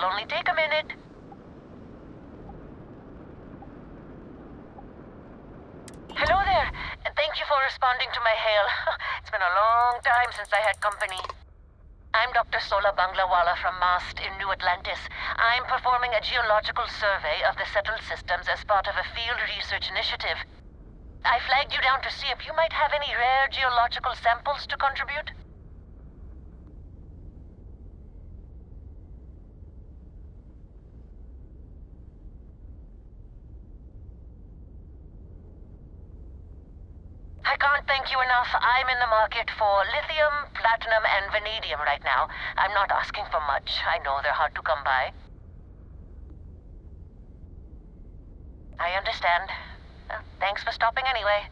only take a minute. Hello there, and thank you for responding to my hail. It's been a long time since I had company. I'm Dr. Sola Banglawala from MAST in New Atlantis. I'm performing a geological survey of the settled systems as part of a field research initiative. I flagged you down to see if you might have any rare geological samples to contribute. I can't thank you enough. I'm in the market for lithium, platinum, and vanadium right now. I'm not asking for much. I know they're hard to come by. I understand. Thanks for stopping anyway.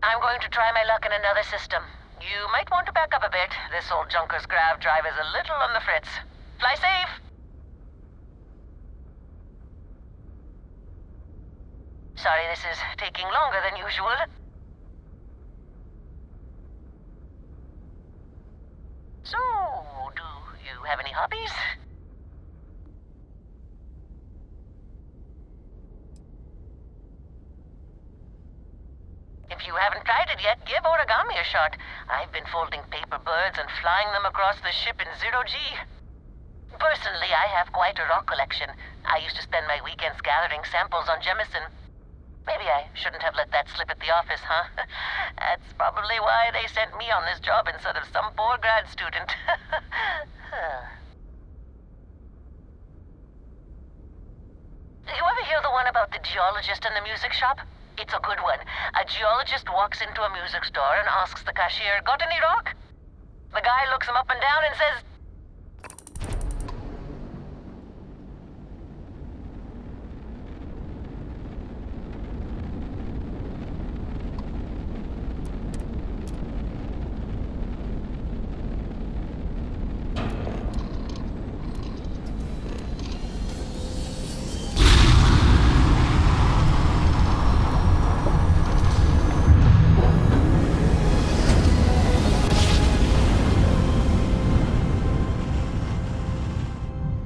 I'm going to try my luck in another system. You might want to back up a bit. This old junker's grav drive is a little on the fritz. Fly safe! Sorry this is taking longer than usual. So, do you have any hobbies? If you haven't tried it yet, give origami a shot. I've been folding paper birds and flying them across the ship in zero-G. Personally, I have quite a rock collection. I used to spend my weekends gathering samples on Jemison. Maybe I shouldn't have let that slip at the office, huh? That's probably why they sent me on this job instead of some poor grad student. You ever hear the one about the geologist in the music shop? It's a good one. A geologist walks into a music store and asks the cashier, "Got any rock?" The guy looks him up and down and says,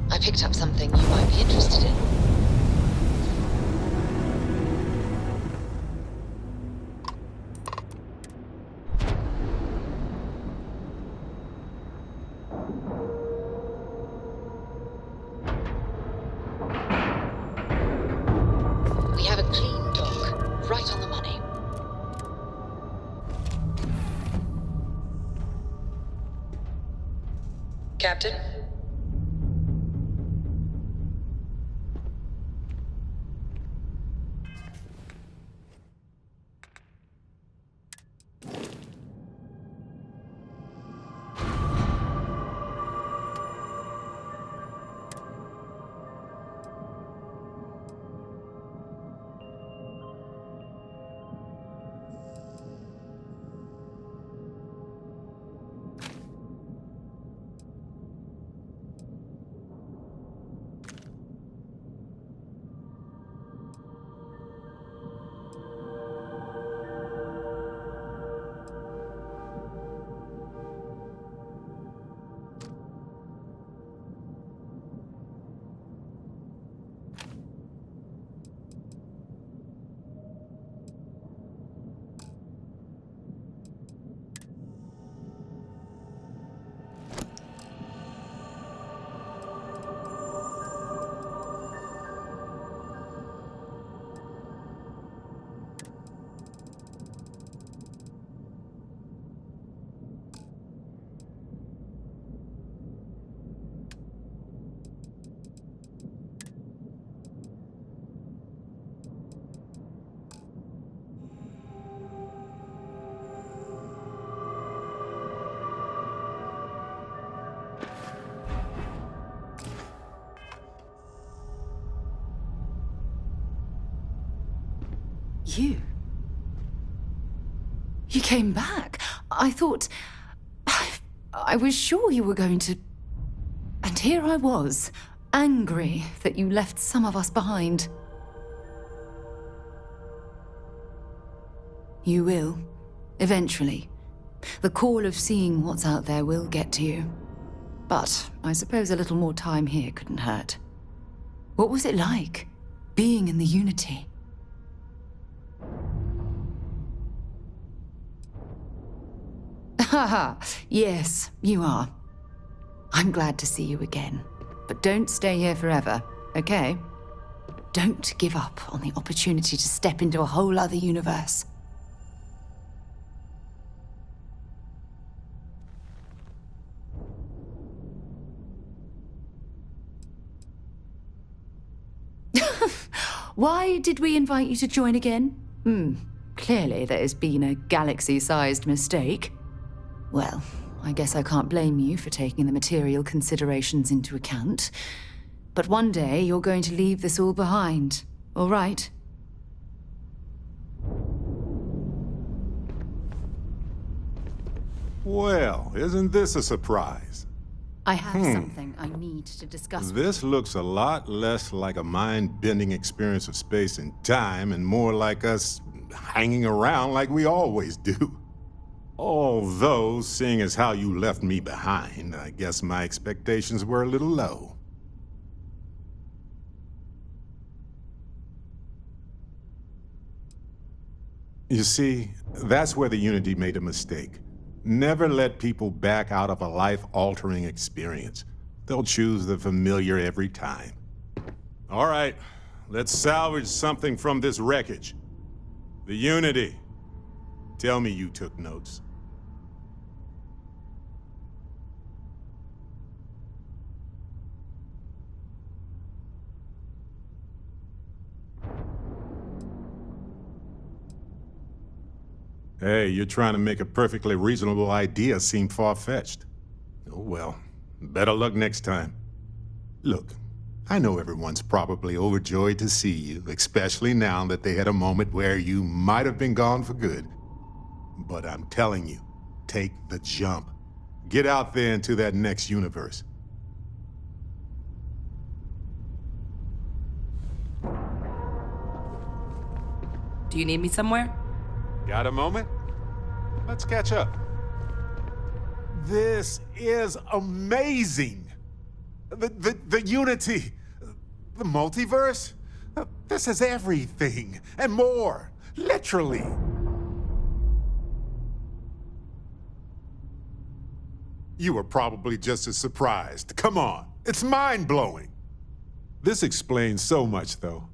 I picked up something you might be interested in. We have a clean dock, right on the money. Captain? You came back. I thought... I was sure you were going to... And here I was, angry that you left some of us behind. You will, eventually. The call of seeing what's out there will get to you. But I suppose a little more time here couldn't hurt. What was it like, being in the Unity? Haha, yes, you are. I'm glad to see you again. But don't stay here forever, okay? Don't give up on the opportunity to step into a whole other universe. Why did we invite you to join again? Clearly there has been a galaxy-sized mistake. Well, I guess I can't blame you for taking the material considerations into account. But one day you're going to leave this all behind, all right? Well, isn't this a surprise? I have something I need to discuss. This looks a lot less like a mind-bending experience of space and time and more like us hanging around like we always do. Although, seeing as how you left me behind, I guess my expectations were a little low. You see, that's where the Unity made a mistake. Never let people back out of a life-altering experience. They'll choose the familiar every time. All right, let's salvage something from this wreckage. The Unity. Tell me you took notes. Hey, you're trying to make a perfectly reasonable idea seem far-fetched. Oh well, better luck next time. Look, I know everyone's probably overjoyed to see you, especially now that they had a moment where you might have been gone for good. But I'm telling you, take the jump. Get out there into that next universe. Do you need me somewhere? Got a moment? Let's catch up. This is amazing! The Unity, the multiverse, this is everything, and more, literally. You were probably just as surprised. Come on, it's mind-blowing. This explains so much, though.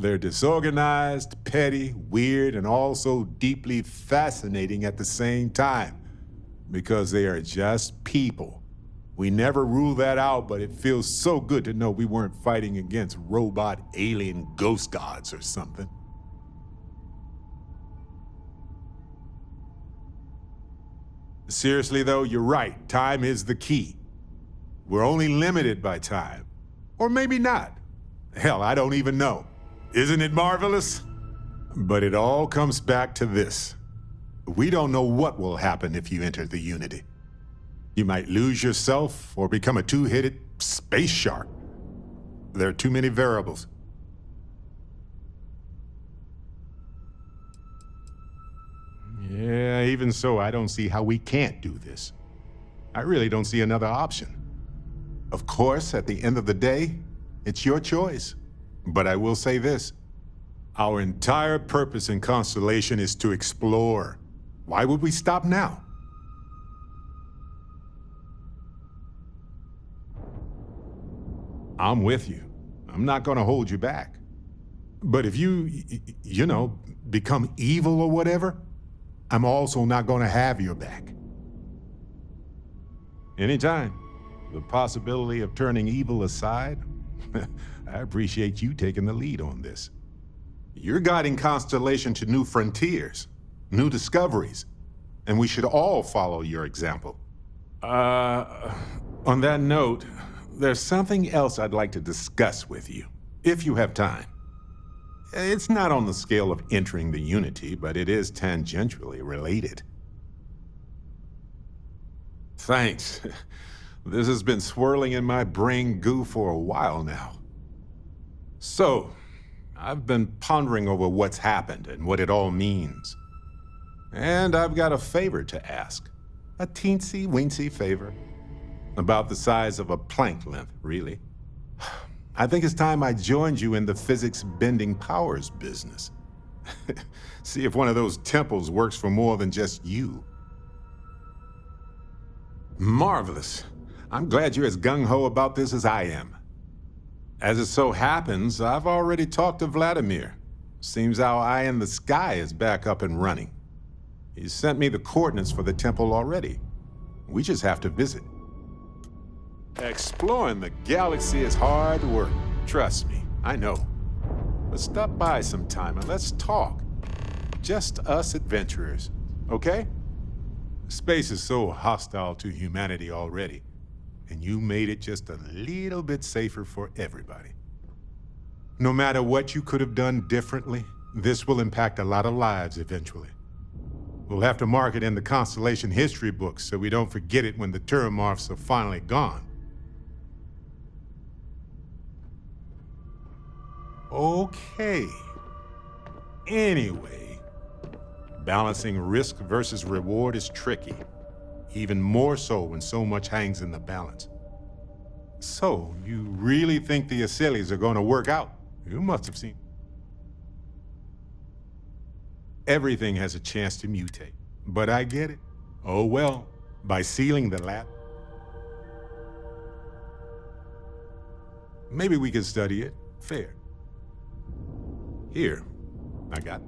They're disorganized, petty, weird, and also deeply fascinating at the same time. Because they are just people. We never rule that out, but it feels so good to know we weren't fighting against robot alien ghost gods or something. Seriously though, you're right. Time is the key. We're only limited by time. Or maybe not. Hell, I don't even know. Isn't it marvelous? But it all comes back to this. We don't know what will happen if you enter the Unity. You might lose yourself or become a two-headed space shark. There are too many variables. Yeah, even so, I don't see how we can't do this. I really don't see another option. Of course, at the end of the day, it's your choice. But I will say this. Our entire purpose in Constellation is to explore. Why would we stop now? I'm with you. I'm not gonna hold you back. But if you become evil or whatever, I'm also not gonna have your back. Anytime. The possibility of turning evil aside, I appreciate you taking the lead on this. You're guiding Constellation to new frontiers, new discoveries, and we should all follow your example. On that note, there's something else I'd like to discuss with you, if you have time. It's not on the scale of entering the Unity, but it is tangentially related. Thanks. This has been swirling in my brain goo for a while now. So, I've been pondering over what's happened and what it all means. And I've got a favor to ask. A teensy-weensy favor. About the size of a plank length, really. I think it's time I joined you in the physics bending powers business. See if one of those temples works for more than just you. Marvelous. I'm glad you're as gung-ho about this as I am. As it so happens, I've already talked to Vladimir. Seems our eye in the sky is back up and running. He sent me the coordinates for the temple already. We just have to visit. Exploring the galaxy is hard work. Trust me, I know. But stop by sometime and let's talk. Just us adventurers, okay? Space is so hostile to humanity already, and you made it just a little bit safer for everybody. No matter what you could have done differently, this will impact a lot of lives eventually. We'll have to mark it in the Constellation history books so we don't forget it when the Turamorphs are finally gone. Okay. Anyway, balancing risk versus reward is tricky. Even more so when so much hangs in the balance. So, you really think the Aceles are going to work out? You must have seen. Everything has a chance to mutate, but I get it. Oh well, by sealing the lab. Maybe we can study it. Fair. Here, I got it.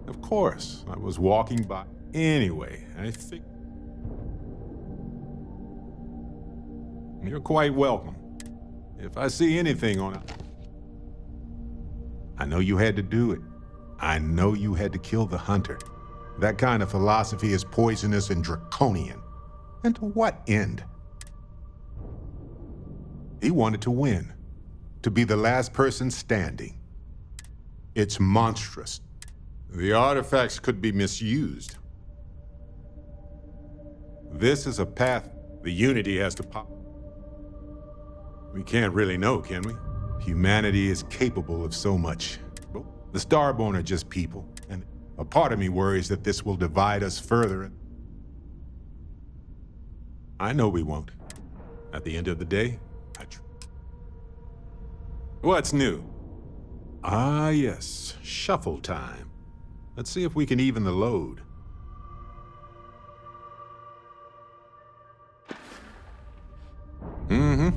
Of course, I was walking by. Anyway, I think you're quite welcome. If I see anything on it, I know you had to do it. I know you had to kill the hunter. That kind of philosophy is poisonous and draconian. And to what end? He wanted to win, to be the last person standing. It's monstrous. The artifacts could be misused. This is a path the Unity has to pop. We can't really know, can we? Humanity is capable of so much. The Starborn are just people, and a part of me worries that this will divide us further. I know we won't. At the end of the day, What's new? Ah, yes, shuffle time. Let's see if we can even the load. Mm-hmm.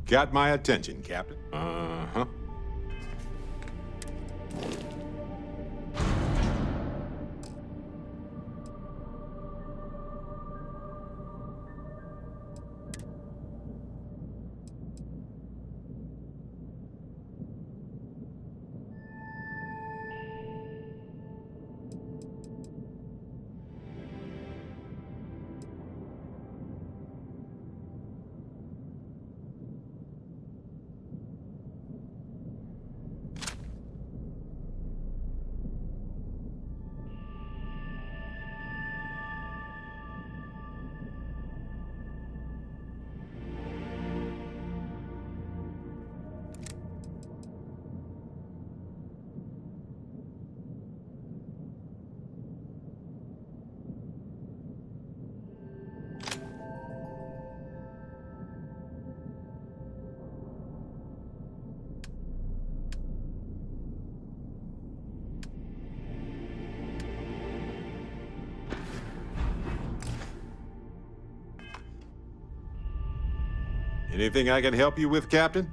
Got my attention, Captain. Uh-huh. Anything I can help you with, Captain?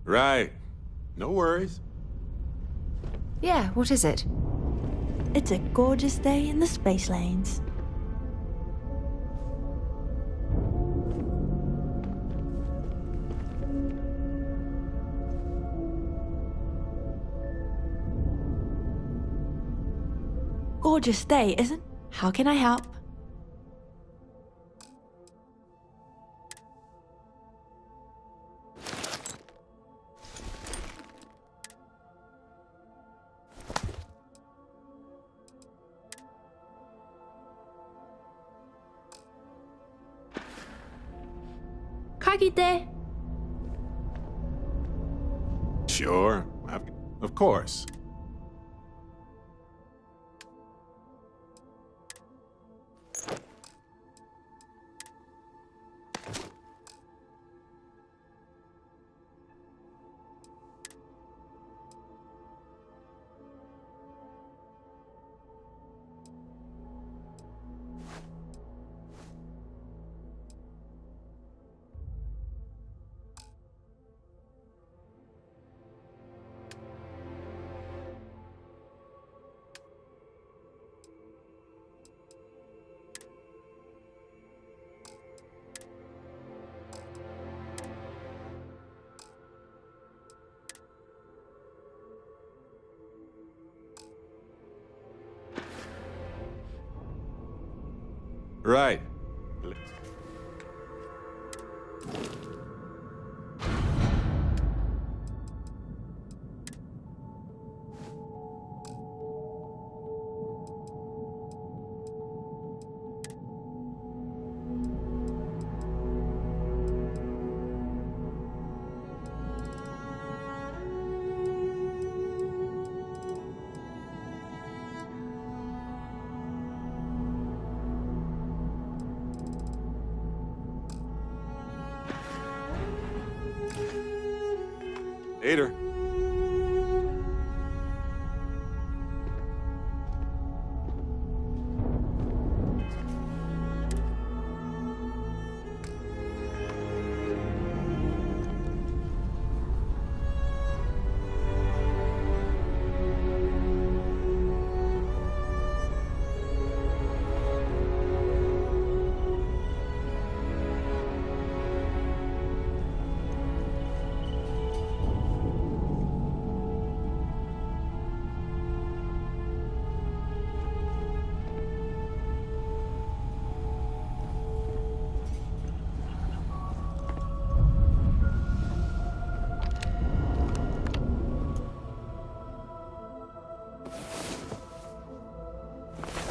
Right. No worries. Yeah, what is it? It's a gorgeous day in the space lanes. Gorgeous day, isn't? How can I help? Kagite. Sure. Of course. Right. Later.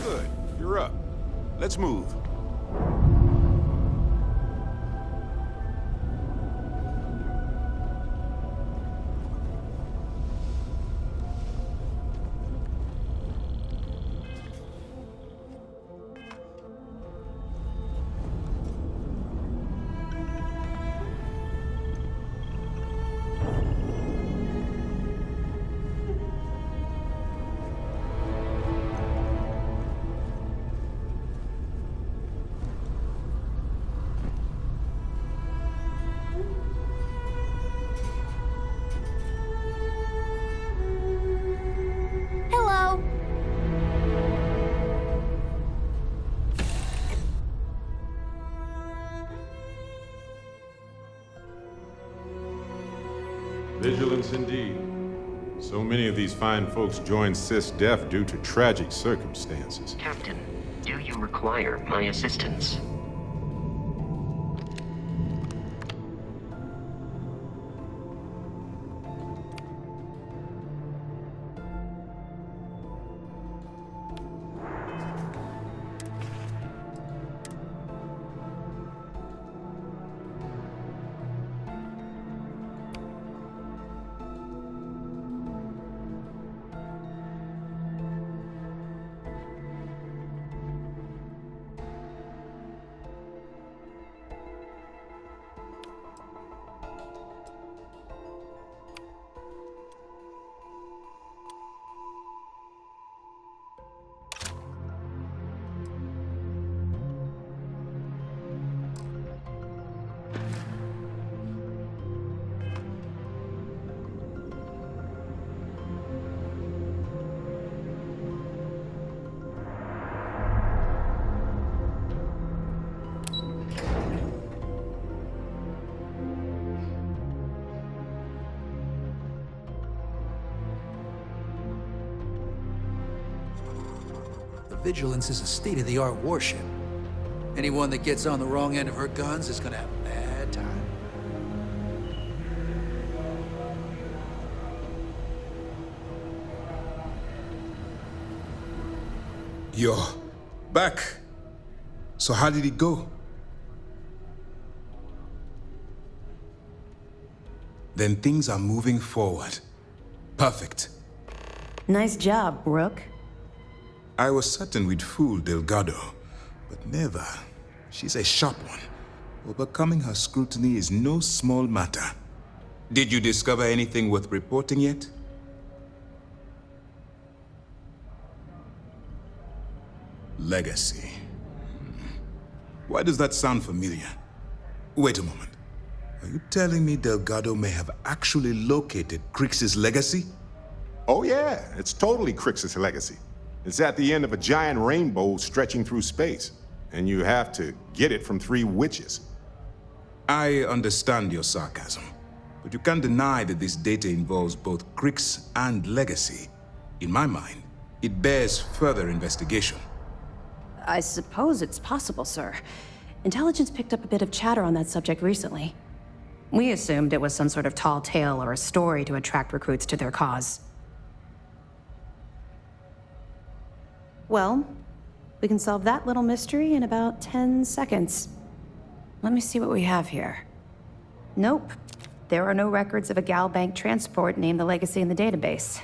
Good. You're up. Let's move. Vigilance indeed. So many of these fine folks joined SysDef due to tragic circumstances. Captain, do you require my assistance? The Vigilance is a state-of-the-art warship. Anyone that gets on the wrong end of her guns is gonna have a bad time. You're back. So how did it go? Then things are moving forward. Perfect. Nice job, Rook. I was certain we'd fool Delgado, but never. She's a sharp one. Overcoming her scrutiny is no small matter. Did you discover anything worth reporting yet? Legacy. Why does that sound familiar? Wait a moment. Are you telling me Delgado may have actually located Crix's legacy? Oh yeah, it's totally Crix's legacy. It's at the end of a giant rainbow stretching through space, and you have to get it from 3 witches. I understand your sarcasm, but you can't deny that this data involves both Crix and legacy. In my mind, it bears further investigation. I suppose it's possible, sir. Intelligence picked up a bit of chatter on that subject recently. We assumed it was some sort of tall tale or a story to attract recruits to their cause. Well, we can solve that little mystery in about 10 seconds. Let me see what we have here. Nope. There are no records of a Gal Bank transport named the Legacy in the database.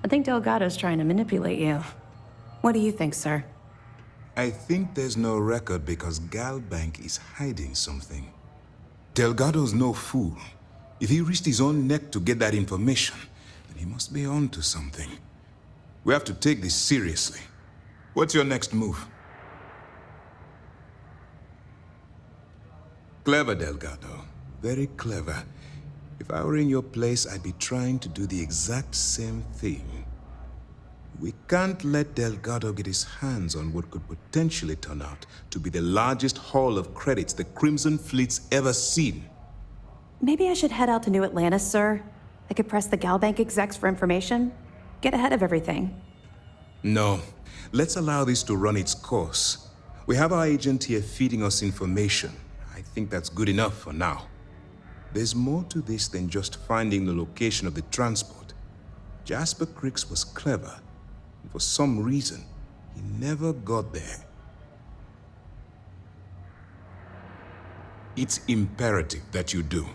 I think Delgado's trying to manipulate you. What do you think, sir? I think there's no record because Gal Bank is hiding something. Delgado's no fool. If he risked his own neck to get that information, then he must be on to something. We have to take this seriously. What's your next move? Clever, Delgado. Very clever. If I were in your place, I'd be trying to do the exact same thing. We can't let Delgado get his hands on what could potentially turn out to be the largest haul of credits the Crimson Fleet's ever seen. Maybe I should head out to New Atlantis, sir. I could press the Gal Bank execs for information. Get ahead of everything. No. Let's allow this to run its course. We have our agent here feeding us information. I think that's good enough for now. There's more to this than just finding the location of the transport. Jasper Crix was clever. And for some reason, he never got there. It's imperative that you do.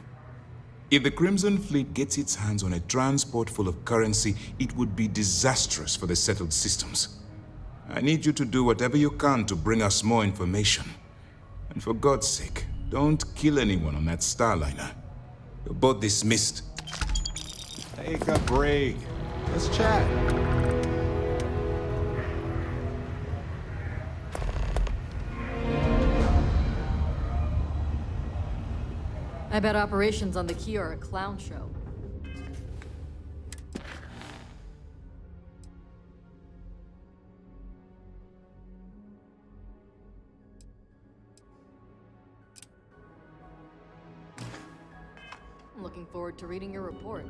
If the Crimson Fleet gets its hands on a transport full of currency, it would be disastrous for the settled systems. I need you to do whatever you can to bring us more information. And for God's sake, don't kill anyone on that Starliner. You're both dismissed. Take a break. Let's chat. I bet operations on the key are a clown show. Looking looking forward to reading your report.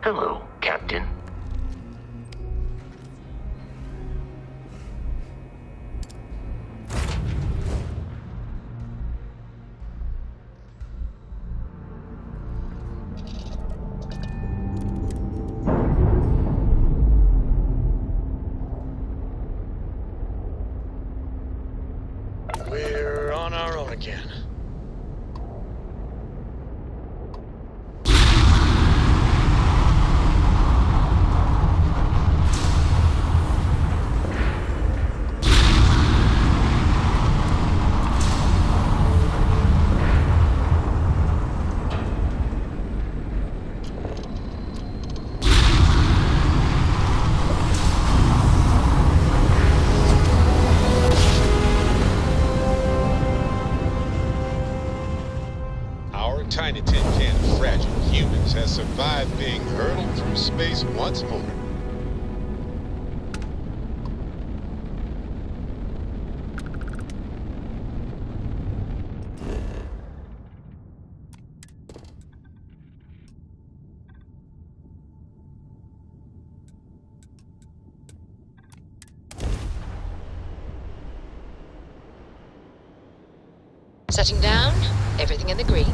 Hello, Captain. We're on our own again. Our tiny tin can of fragile humans has survived being hurtled through space once more. Setting down, everything in the green.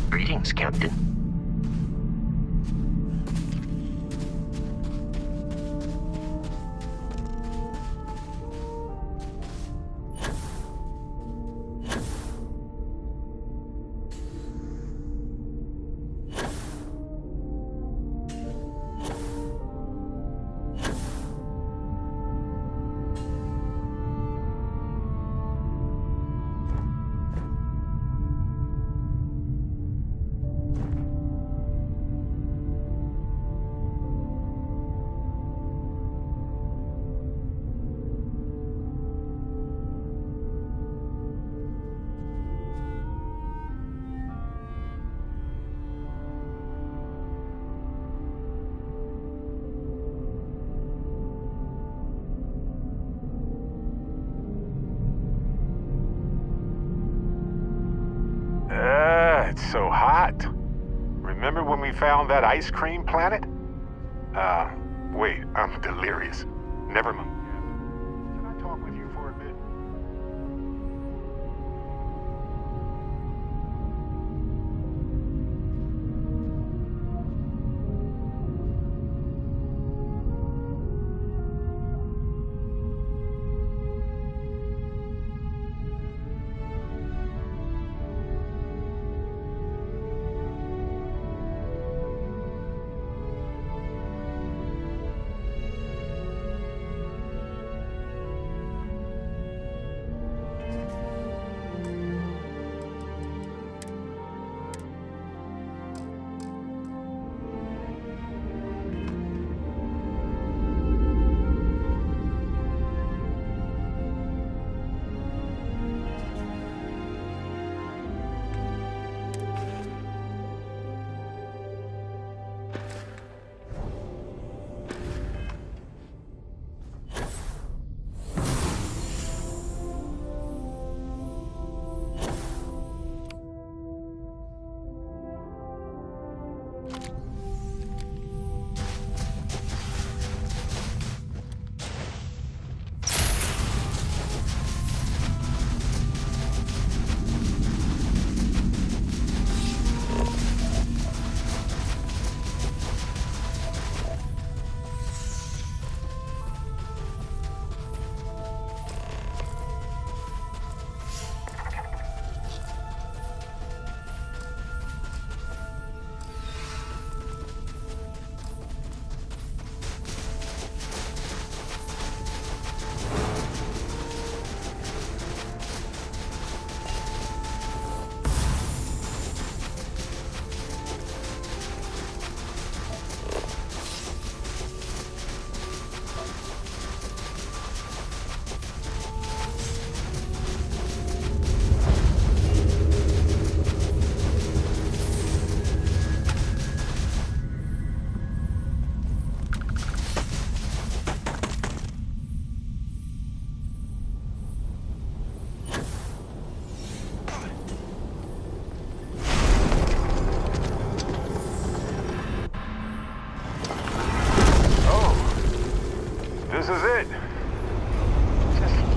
Greetings, Captain. It's so hot. Remember when we found that ice cream planet? Wait, I'm delirious. Never mind. Can I talk with you for a bit?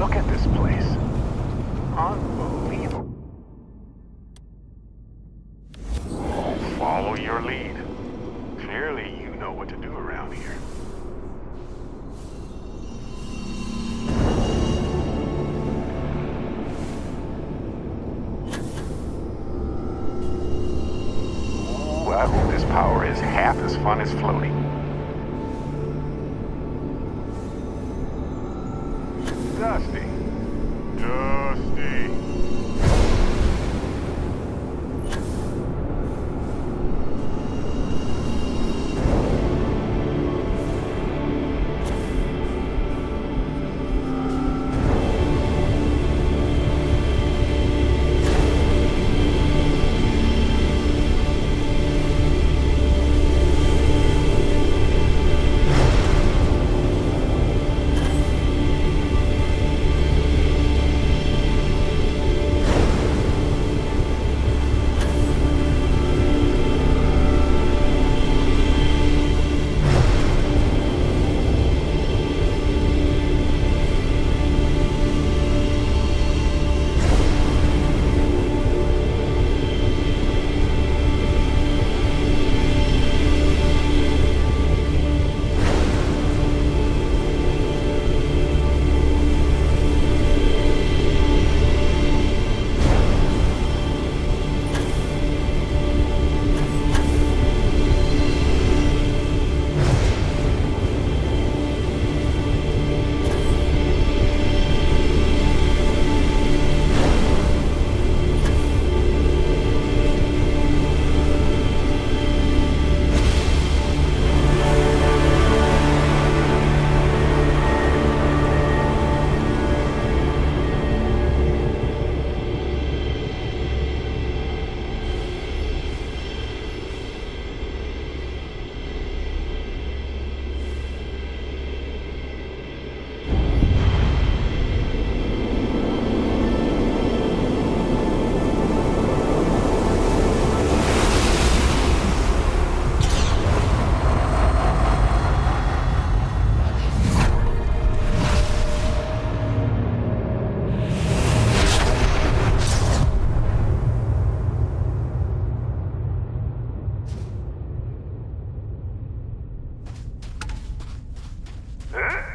Look at this place. Unbelievable. Follow your lead. Clearly, you know what to do around here. Ooh, I hope this power is half as fun as floating. Dusty. Dusty.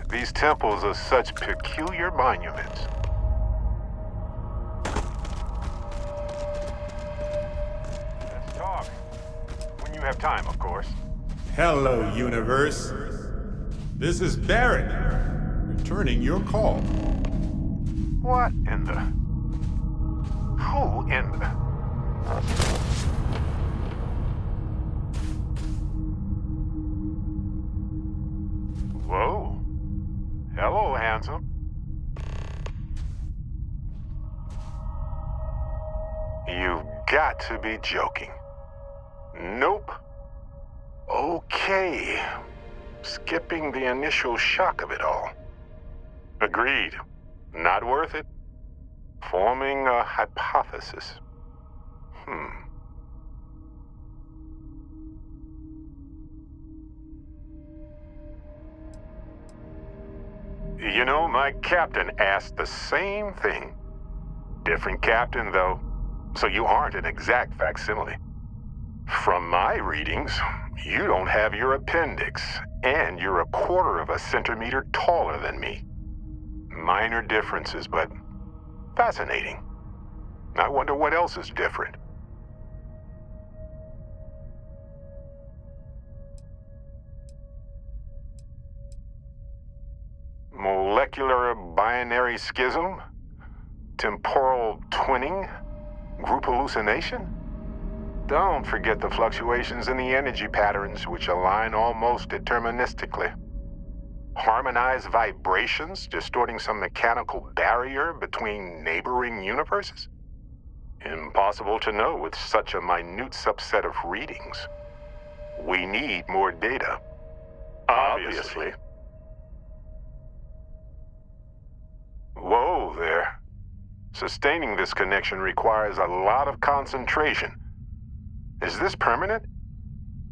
These temples are such peculiar monuments. Let's talk. When you have time, of course. Hello, universe. This is Barrett, returning your call. What in the... Who in the... Whoa. Hello, handsome. You've got to be joking. Nope. Okay. Skipping the initial shock of it all. Agreed. Not worth it. Forming a hypothesis. You know, my captain asked the same thing. Different captain, though, so you aren't an exact facsimile. From my readings, you don't have your appendix, and you're 1/4 of a centimeter taller than me. Minor differences, but fascinating. I wonder what else is different. Molecular binary schism? Temporal twinning? Group hallucination? Don't forget the fluctuations in the energy patterns, which align almost deterministically. Harmonized vibrations distorting some mechanical barrier between neighboring universes? Impossible to know with such a minute subset of readings. We need more data. Obviously. Whoa there. Sustaining this connection requires a lot of concentration. Is this permanent?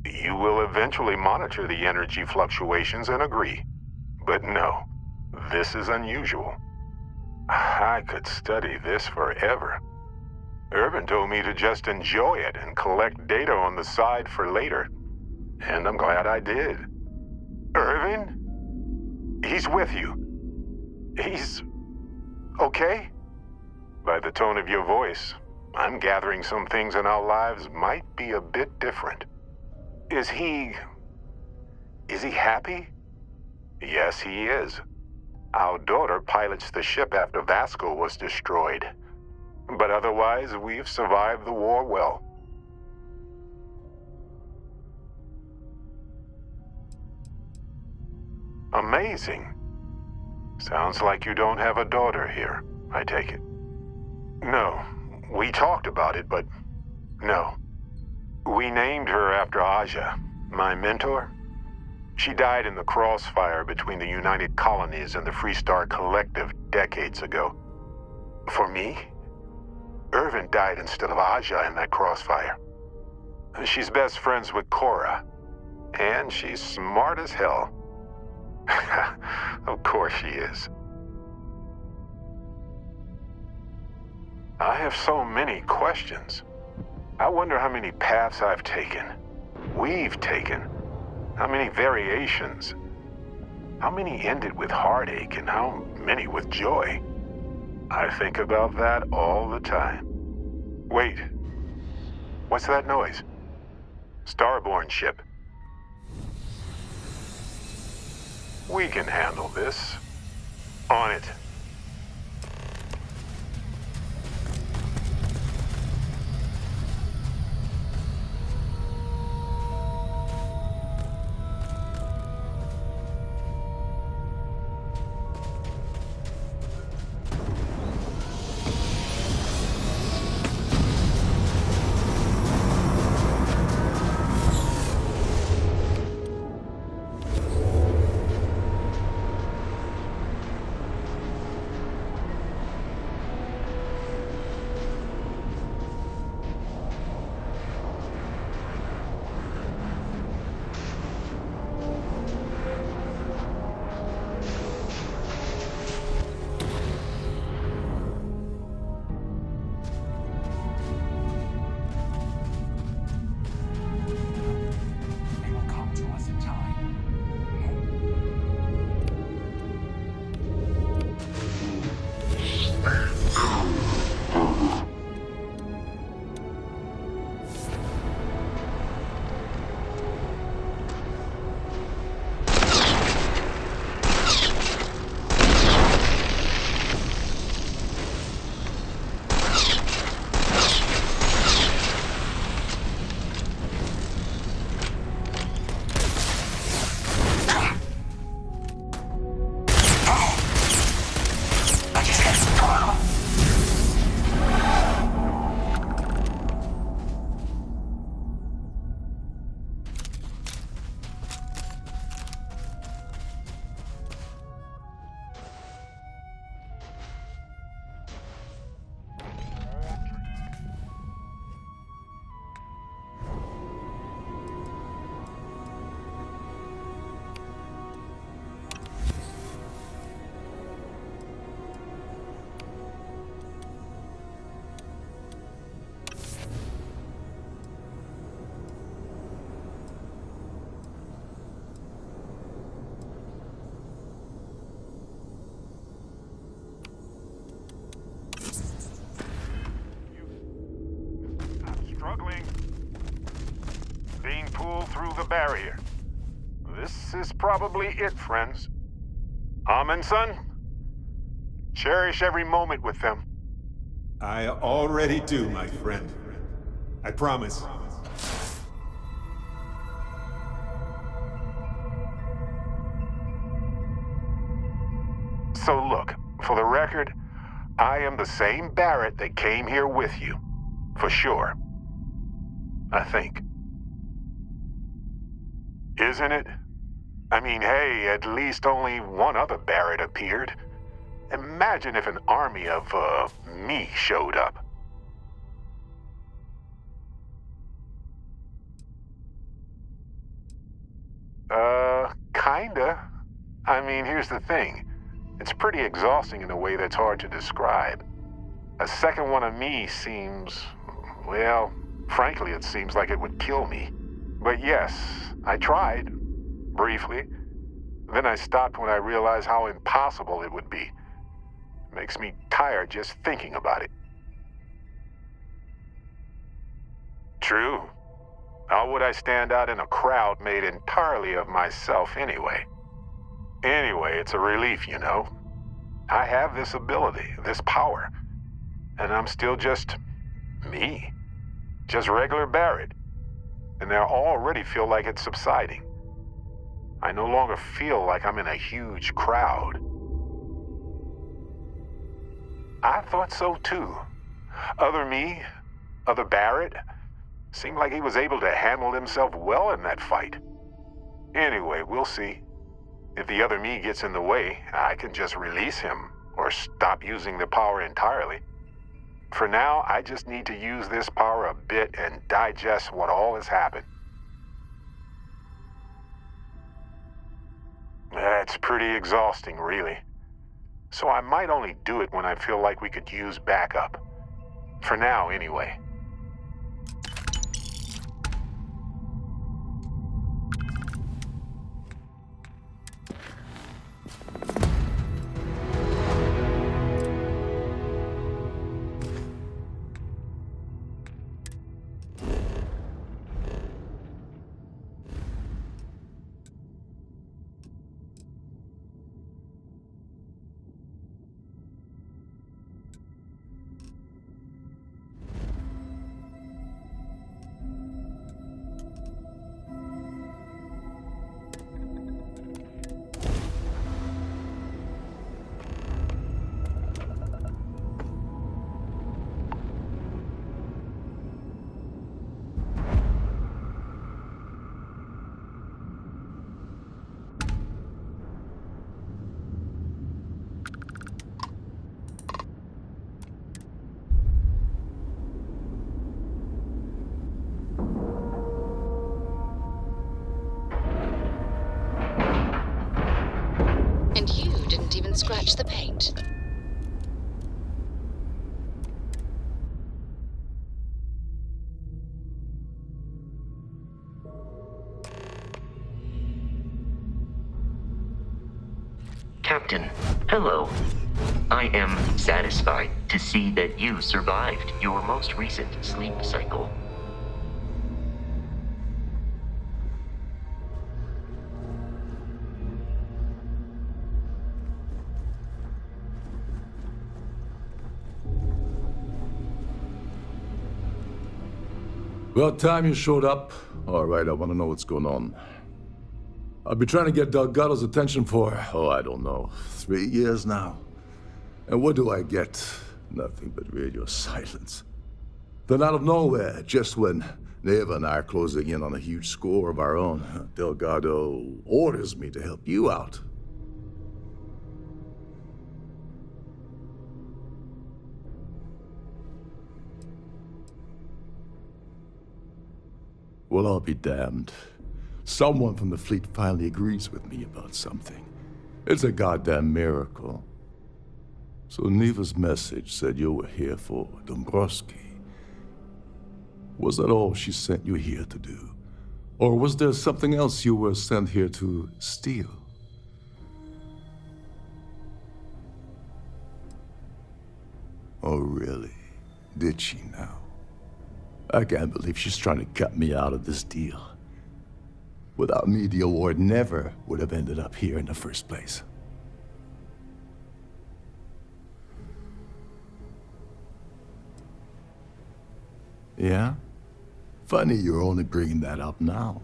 You will eventually monitor the energy fluctuations and agree. But no, this is unusual. I could study this forever. Irvin told me to just enjoy it and collect data on the side for later. And I'm glad I did. Irvin? He's with you. He's okay? By the tone of your voice, I'm gathering some things in our lives might be a bit different. Is he happy? Yes, he is. Our daughter pilots the ship after Vasco was destroyed. But otherwise, we've survived the war well. Amazing. Sounds like you don't have a daughter here, I take it. No, we talked about it, but no. We named her after Aja, my mentor. She died in the crossfire between the United Colonies and the Freestar Collective decades ago. For me, Irvin died instead of Aja in that crossfire. She's best friends with Cora, and she's smart as hell. Of course she is. I have so many questions. I wonder how many paths I've taken, we've taken, how many variations, how many ended with heartache, and how many with joy. I think about that all the time. Wait, what's that noise? Starborn ship. We can handle this. On it. Being pulled through the barrier. This is probably it, friends. Amundsen, cherish every moment with them. I already do, my friend. I promise. So look, for the record, I am the same Barrett that came here with you. For sure. I think. Isn't it? I mean, hey, at least only one other Barrett appeared. Imagine if an army of, me showed up. Kinda. I mean, here's the thing. It's pretty exhausting in a way that's hard to describe. A second one of me seems, well, frankly, it seems like it would kill me. But yes, I tried, briefly. Then I stopped when I realized how impossible it would be. Makes me tired just thinking about it. True. How would I stand out in a crowd made entirely of myself anyway? Anyway, it's a relief, you know. I have this ability, this power, and I'm still just me. Just regular Barrett. And I already feel like it's subsiding. I no longer feel like I'm in a huge crowd. I thought so too. Other me, other Barrett, seemed like he was able to handle himself well in that fight. Anyway, we'll see. If the other me gets in the way, I can just release him or stop using the power entirely. For now, I just need to use this power a bit and digest what all has happened. That's pretty exhausting, really. So I might only do it when I feel like we could use backup. For now, anyway. And you didn't even scratch the paint. Captain, hello. I am satisfied to see that you survived your most recent sleep cycle. About time you showed up. All right, I want to know what's going on. I've been trying to get Delgado's attention for, I don't know, 3 years now. And what do I get? Nothing but radio silence. Then out of nowhere, just when Neva and I are closing in on a huge score of our own, Delgado orders me to help you out. Well, I'll be damned. Someone from the fleet finally agrees with me about something. It's a goddamn miracle. So Neva's message said you were here for Dombrowski. Was that all she sent you here to do? Or was there something else you were sent here to steal? Oh, really? Did she now? I can't believe she's trying to cut me out of this deal. Without me, the award never would have ended up here in the first place. Yeah? Funny you're only bringing that up now.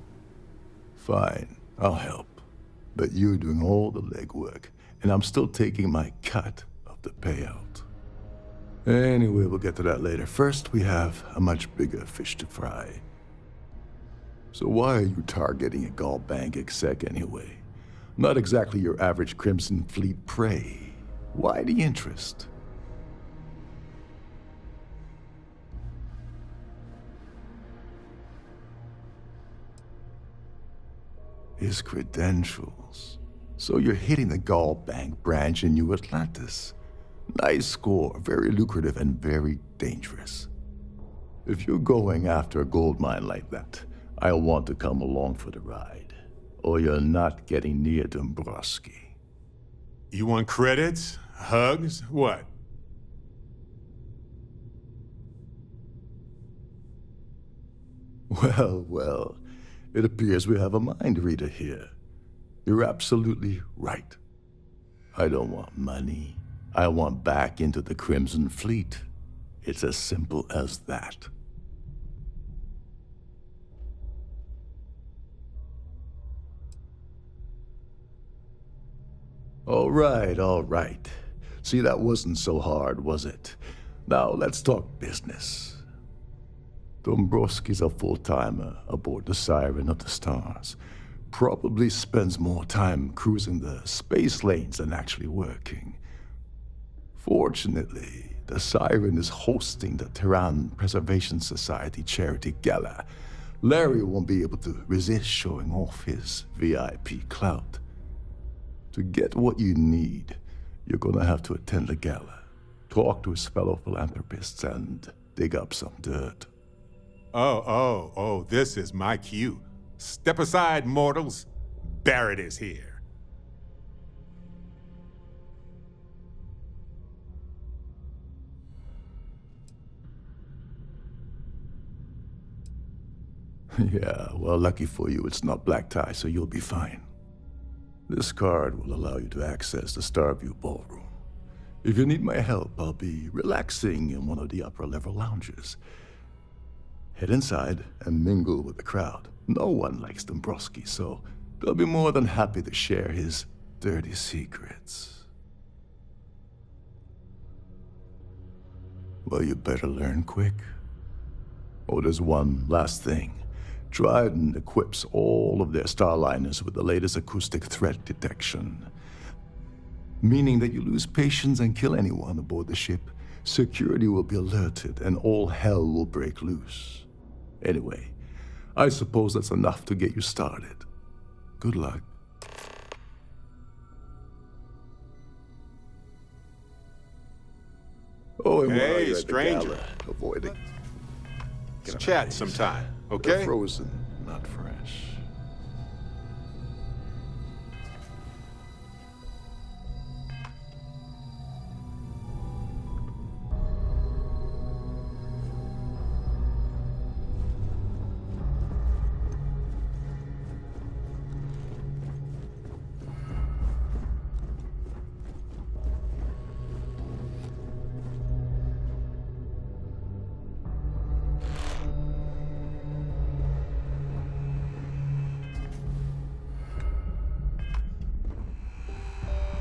Fine, I'll help. But you're doing all the legwork, and I'm still taking my cut of the payout. Anyway, we'll get to that later. First, we have a much bigger fish to fry. So why are you targeting a Gallbank exec anyway? Not exactly your average Crimson Fleet prey. Why the interest? His credentials. So you're hitting the Gall Bank branch in New Atlantis. Nice score, very lucrative and very dangerous. If you're going after a gold mine like that, I'll want to come along for the ride. Or you're not getting near Dombrowski. You want credits? Hugs? What? Well, well, it appears we have a mind reader here. You're absolutely right. I don't want money. I want back into the Crimson Fleet. It's as simple as that. All right. See, that wasn't so hard, was it? Now, let's talk business. Dombrowski's a full-timer aboard the Siren of the Stars. Probably spends more time cruising the space lanes than actually working. Fortunately, the Siren is hosting the Terran Preservation Society charity gala. Larry won't be able to resist showing off his VIP clout. To get what you need, you're gonna have to attend the gala, talk to his fellow philanthropists, and dig up some dirt. Oh, this is my cue. Step aside, mortals. Barrett is here. Yeah, well, lucky for you, it's not black tie, so you'll be fine. This card will allow you to access the Starview Ballroom. If you need my help, I'll be relaxing in one of the upper-level lounges. Head inside and mingle with the crowd. No one likes Dombrowski, so they'll be more than happy to share his dirty secrets. Well, you better learn quick. Oh, there's one last thing. Trident equips all of their starliners with the latest acoustic threat detection. Meaning that you lose patience and kill anyone aboard the ship, security will be alerted and all hell will break loose. Anyway, I suppose that's enough to get you started. Good luck. Oh, and while Hey, you're at the stranger. gala, avoiding. Let's chat sometime, They're okay? frozen, not fresh.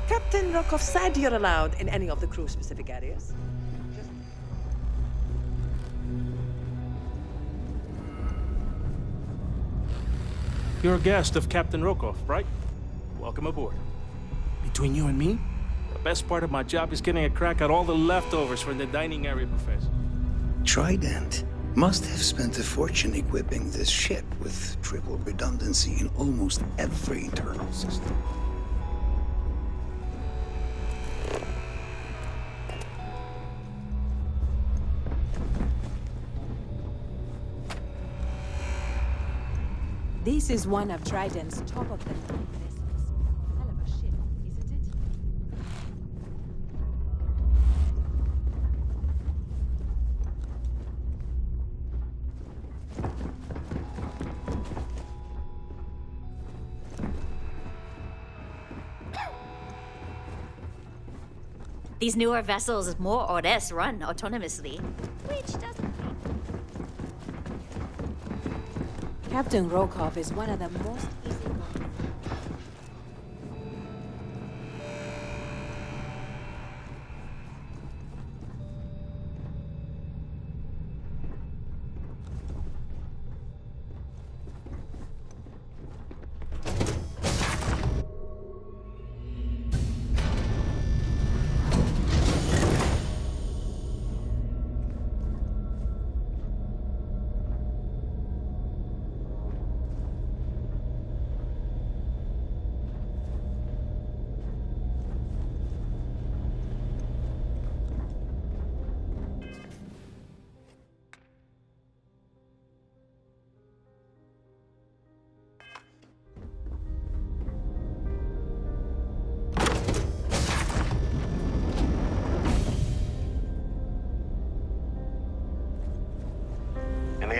Captain Rokov said you're allowed in any of the crew-specific areas. You're a guest of Captain Rokov, right? Welcome aboard. Between you and me, the best part of my job is getting a crack at all the leftovers from the dining area buffets. Trident must have spent a fortune equipping this ship with triple redundancy in almost every internal system. This is one of Trident's top-of-the-line vessels. Hell of a ship, isn't it? These newer vessels more or less run autonomously, which doesn't. Captain Rokov is one of the most easygoing.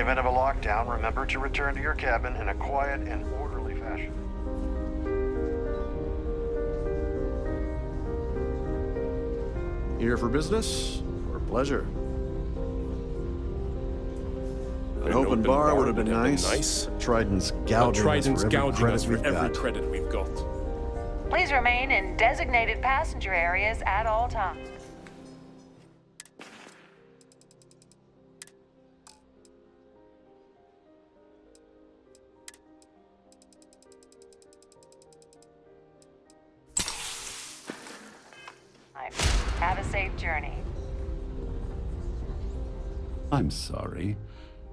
event of a lockdown, remember to return to your cabin in a quiet and orderly fashion. Here for business or pleasure? An open bar would have been nice. Trident's gouging us for every credit we've got. Please remain in designated passenger areas at all times. Have a safe journey. I'm sorry.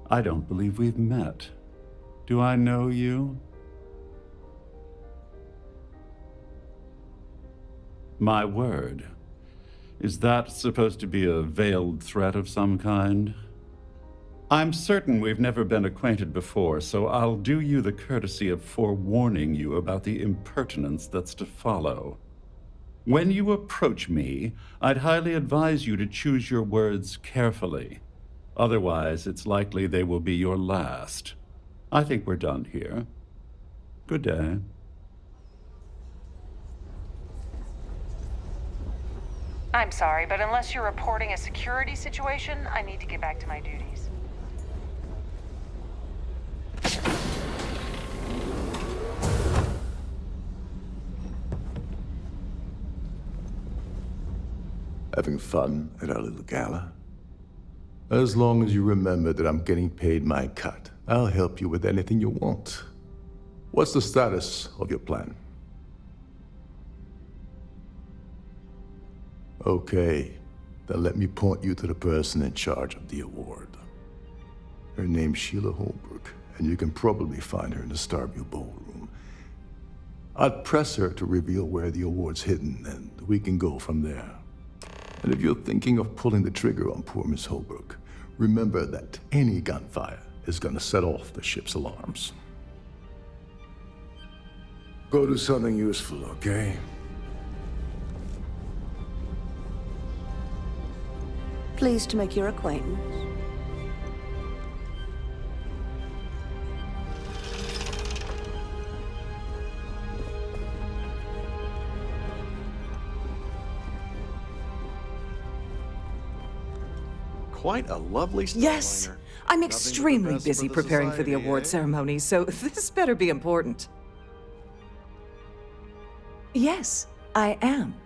I don't believe we've met. Do I know you? My word. Is that supposed to be a veiled threat of some kind? I'm certain we've never been acquainted before, so I'll do you the courtesy of forewarning you about the impertinence that's to follow. When you approach me, I'd highly advise you to choose your words carefully. Otherwise, it's likely they will be your last. I think we're done here. Good day. I'm sorry, but unless you're reporting a security situation, I need to get back to my duties. Having fun at our little gala? As long as you remember that I'm getting paid my cut, I'll help you with anything you want. What's the status of your plan? Okay, then let me point you to the person in charge of the award. Her name's Sheila Holbrook, and you can probably find her in the Starfield ballroom. I'd press her to reveal where the award's hidden, and we can go from there. And if you're thinking of pulling the trigger on poor Miss Holbrook, remember that any gunfire is gonna set off the ship's alarms. Go do something useful, okay? Pleased to make your acquaintance. Quite a lovely Starliner. Yes, I'm extremely busy preparing for the award ceremony, so this better be important. Yes, I am.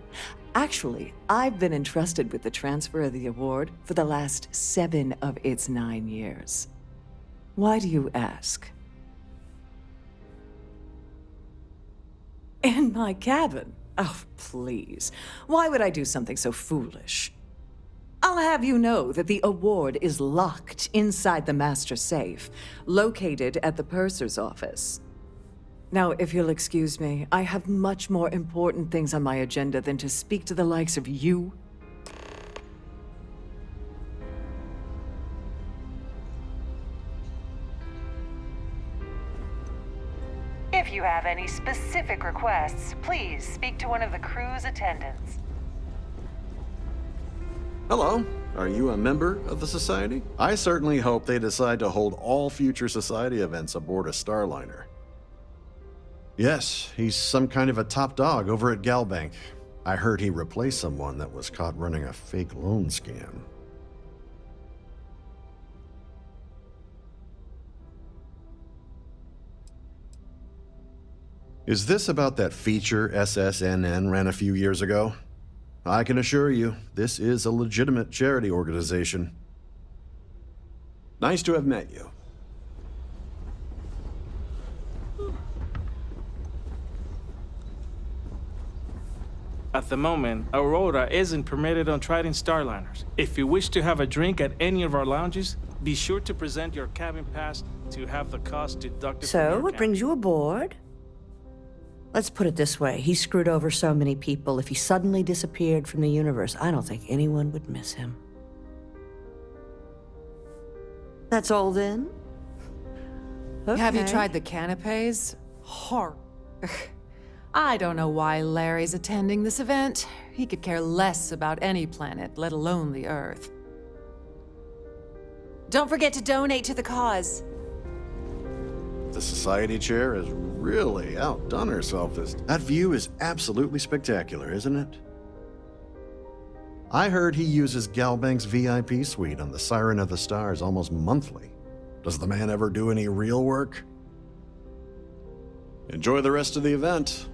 Actually, I've been entrusted with the transfer of the award for the last 7 of its 9 years. Why do you ask? In my cabin? Oh, please. Why would I do something so foolish? I'll have you know that the award is locked inside the master safe, located at the purser's office. Now, if you'll excuse me, I have much more important things on my agenda than to speak to the likes of you. If you have any specific requests, please speak to one of the crew's attendants. Hello. Are you a member of the Society? I certainly hope they decide to hold all future Society events aboard a Starliner. Yes, he's some kind of a top dog over at Galbank. I heard he replaced someone that was caught running a fake loan scam. Is this about that feature SSNN ran a few years ago? I can assure you, this is a legitimate charity organization. Nice to have met you. At the moment, Aurora isn't permitted on Trident Starliners. If you wish to have a drink at any of our lounges, be sure to present your cabin pass to have the cost deducted from your So, what brings you aboard? Let's put it this way. He screwed over so many people. If he suddenly disappeared from the universe, I don't think anyone would miss him. That's all then? Okay. Have you tried the canapes? Horror. I don't know why Larry's attending this event. He could care less about any planet, let alone the Earth. Don't forget to donate to the cause. The society chair has really outdone herself. That view is absolutely spectacular, isn't it? I heard he uses Galbank's VIP suite on the Siren of the Stars almost monthly. Does the man ever do any real work? Enjoy the rest of the event.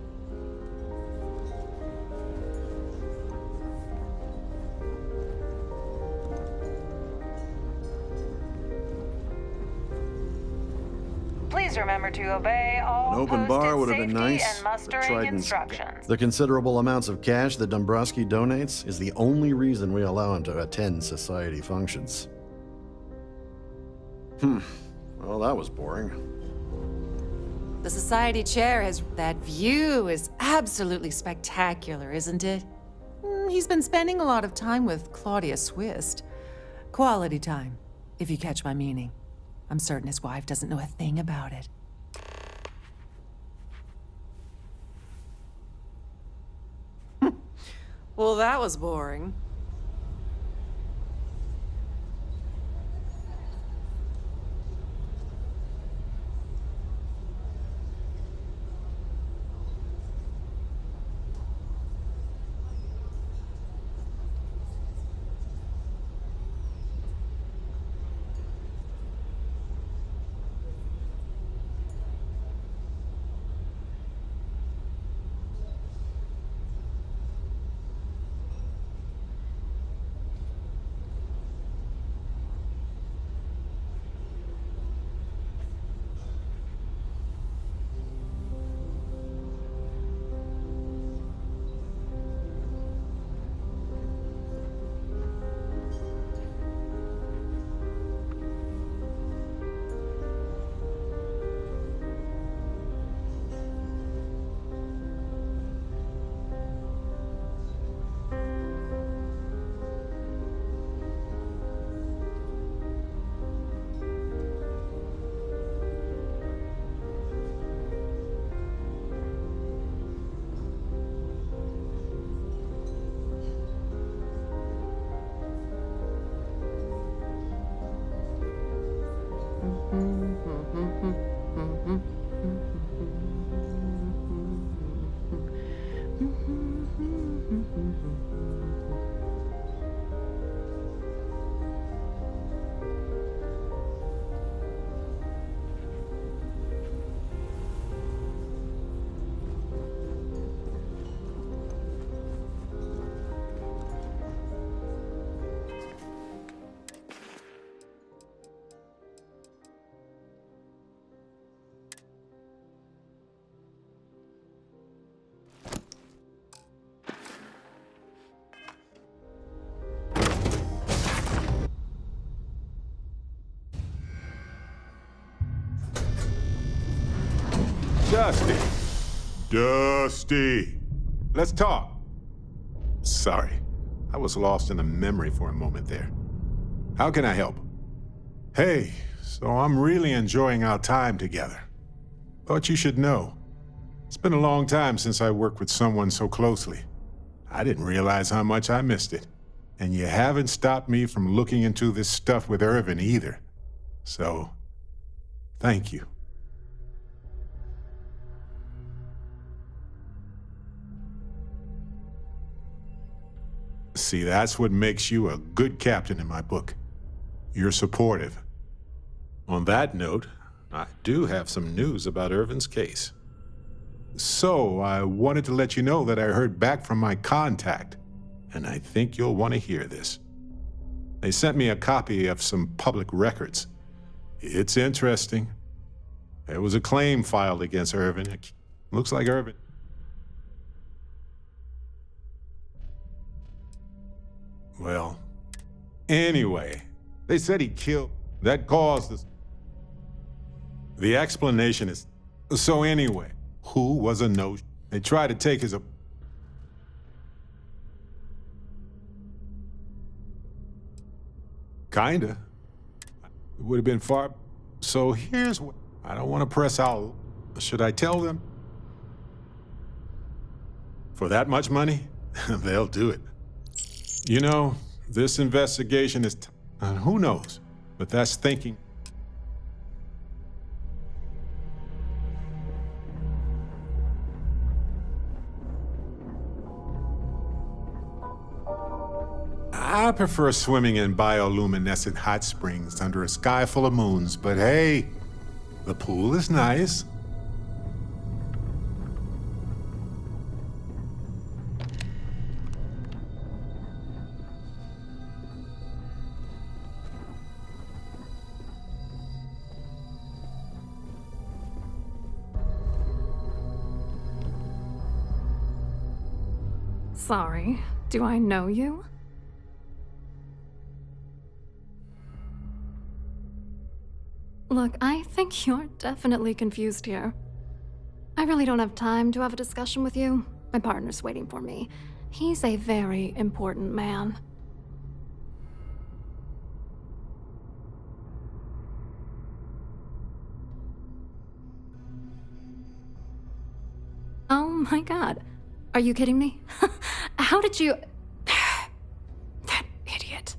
Please remember to obey all An open posted bar would have been safety nice. and but mustering Trident's- instructions. The considerable amounts of cash that Dombrowski donates is the only reason we allow him to attend society functions. Well, that was boring. The society chair has... That view is absolutely spectacular, isn't it? He's been spending a lot of time with Claudia Swist. Quality time, if you catch my meaning. I'm certain his wife doesn't know a thing about it. Well, that was boring. Dusty! Let's talk. Sorry, I was lost in a memory for a moment there. How can I help? Hey, so I'm really enjoying our time together. Thought you should know. It's been a long time since I worked with someone so closely. I didn't realize how much I missed it. And you haven't stopped me from looking into this stuff with Irvin either. So, thank you. See, that's what makes you a good captain in my book. You're supportive. On that note, I do have some news about Irvin's case. So, I wanted to let you know that I heard back from my contact, and I think you'll want to hear this. They sent me a copy of some public records. It's interesting. There was a claim filed against Irvin. It looks like Irvin... Well, anyway, they said he killed. That caused this. The explanation is... So anyway, who was a no... They tried to take his... Kinda. It would have been far... So here's what... I don't want to press out. Should I tell them? For that much money? They'll do it. You know, this investigation is... who knows? But that's thinking. I prefer swimming in bioluminescent hot springs under a sky full of moons, but hey, the pool is nice. Sorry, do I know you? Look, I think you're definitely confused here. I really don't have time to have a discussion with you. My partner's waiting for me. He's a very important man. Oh my god. Are you kidding me? How did you... That idiot.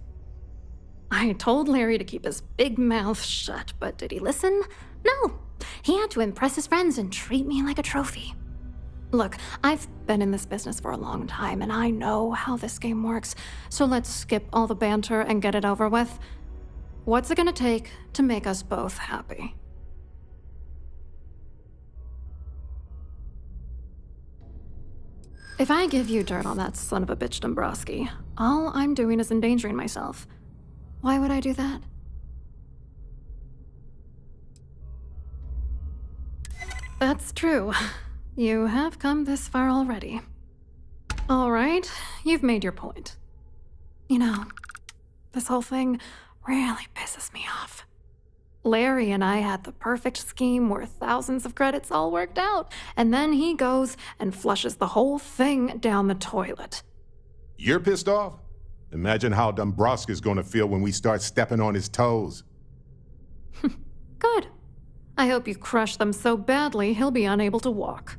I told Larry to keep his big mouth shut, but did he listen? No. He had to impress his friends and treat me like a trophy. Look, I've been in this business for a long time, and I know how this game works, so let's skip all the banter and get it over with. What's it gonna take to make us both happy? If I give you dirt on that son of a bitch Dombrowski, all I'm doing is endangering myself. Why would I do that? That's true. You have come this far already. All right, you've made your point. You know, this whole thing really pisses me off. Larry and I had the perfect scheme worth thousands of credits all worked out, and then he goes and flushes the whole thing down the toilet. You're pissed off? Imagine how Dombrowski's gonna feel when we start stepping on his toes. Good. I hope you crush them so badly he'll be unable to walk.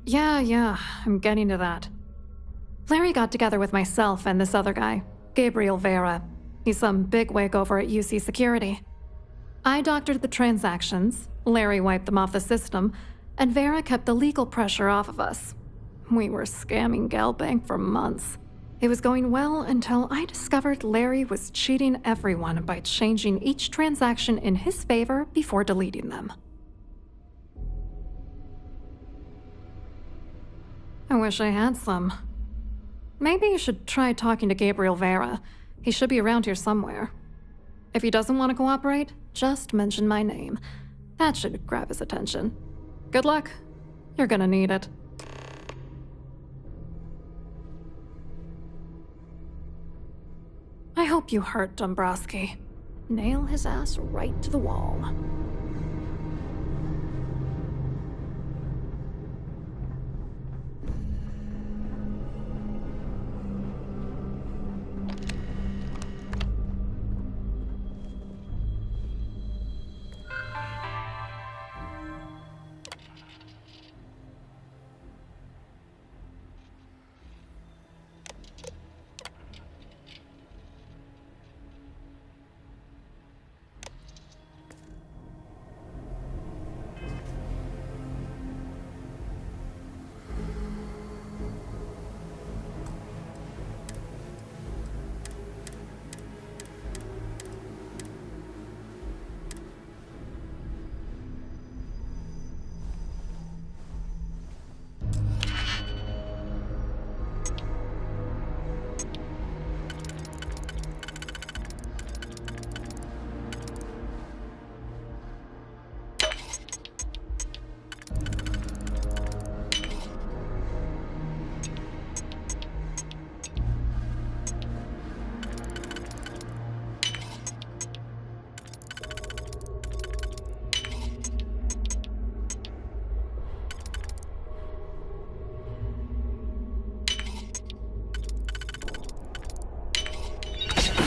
Yeah, I'm getting to that. Larry got together with myself and this other guy, Gabriel Vera. He's some bigwig over at UC Security. I doctored the transactions, Larry wiped them off the system, and Vera kept the legal pressure off of us. We were scamming Galbank for months. It was going well until I discovered Larry was cheating everyone by changing each transaction in his favor before deleting them. I wish I had some. Maybe you should try talking to Gabriel Vera. He should be around here somewhere. If he doesn't want to cooperate, just mention my name. That should grab his attention. Good luck. You're gonna need it. I hope you hurt Dombrowski. Nail his ass right to the wall.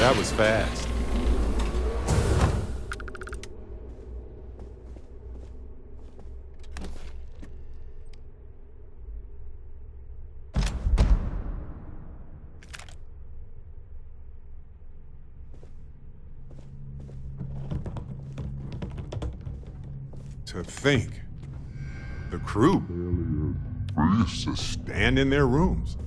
That was fast. To think, the crew used to stand in their rooms.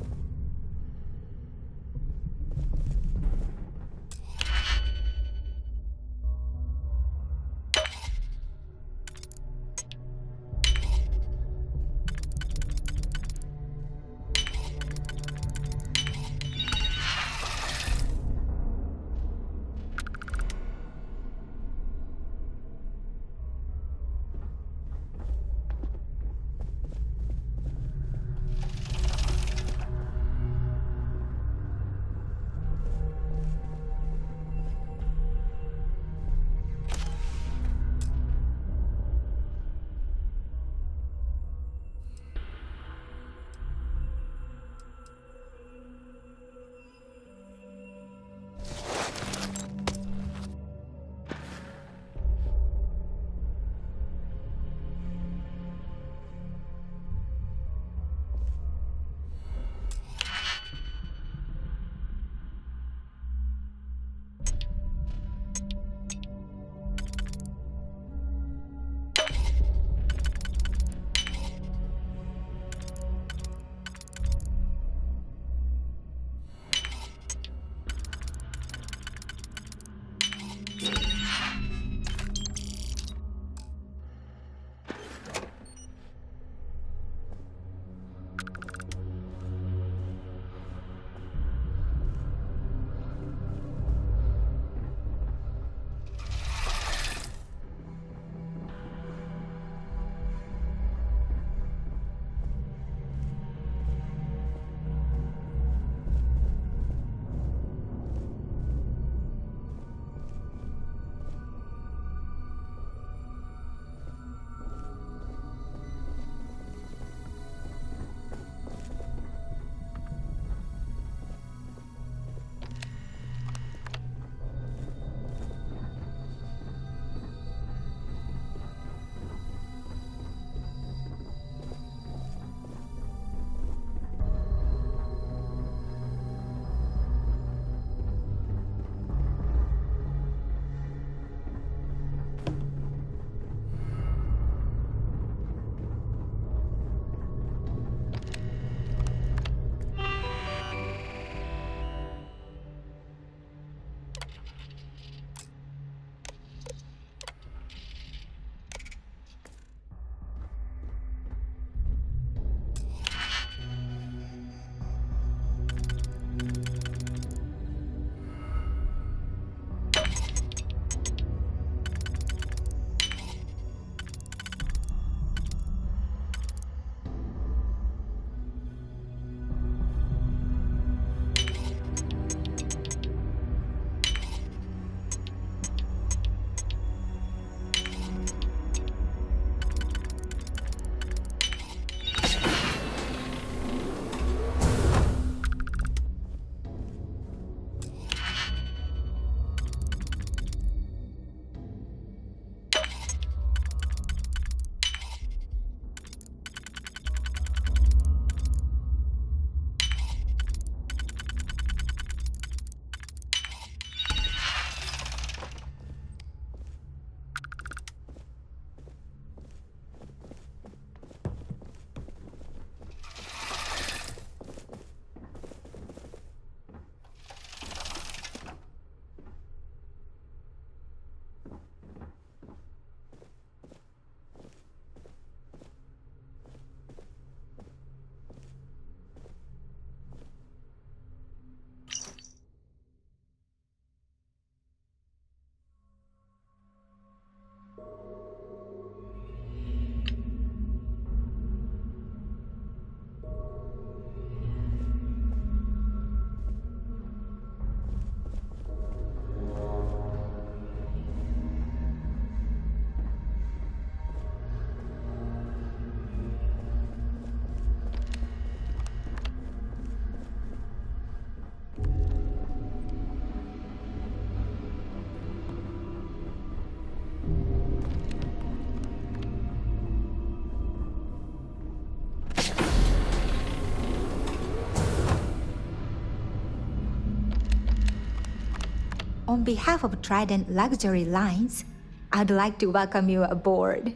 On behalf of Trident Luxury Lines, I'd like to welcome you aboard.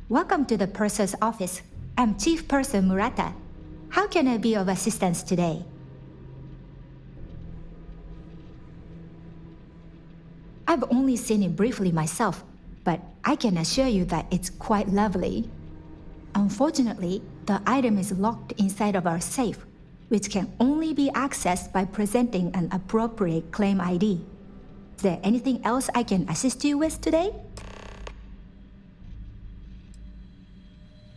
Welcome to the purser's office. I'm Chief Purser Murata. How can I be of assistance today? I've only seen it briefly myself, but I can assure you that it's quite lovely. Unfortunately, the item is locked inside of our safe, which can only be accessed by presenting an appropriate claim ID. Is there anything else I can assist you with today?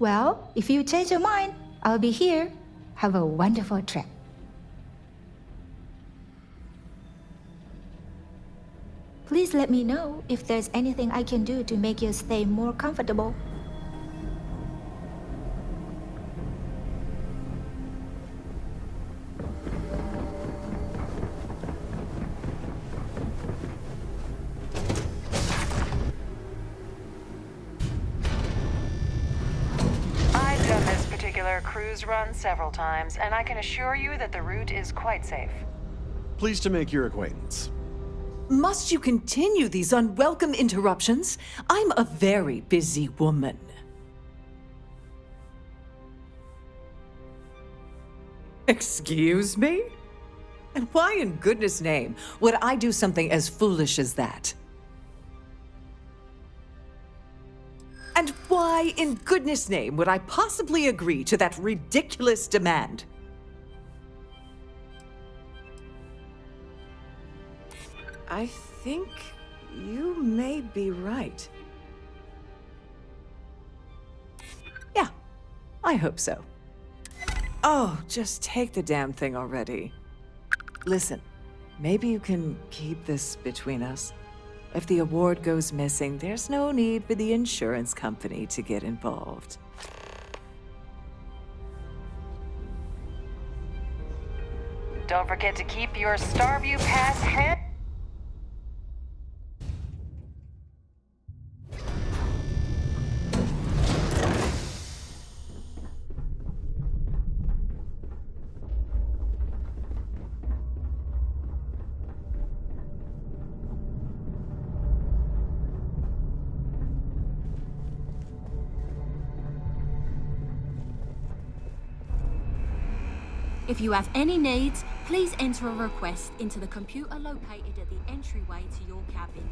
Well, if you change your mind, I'll be here. Have a wonderful trip. Please let me know if there's anything I can do to make your stay more comfortable. I've done this particular cruise run several times, and I can assure you that the route is quite safe. Pleased to make your acquaintance. Must you continue these unwelcome interruptions? I'm a very busy woman. Excuse me? And why in goodness name would I do something as foolish as that? And why in goodness name would I possibly agree to that ridiculous demand? I think you may be right. Yeah, I hope so. Oh, just take the damn thing already. Listen, maybe you can keep this between us. If the award goes missing, there's no need for the insurance company to get involved. Don't forget to keep your Starview Pass handy. If you have any needs, please enter a request into the computer located at the entryway to your cabin.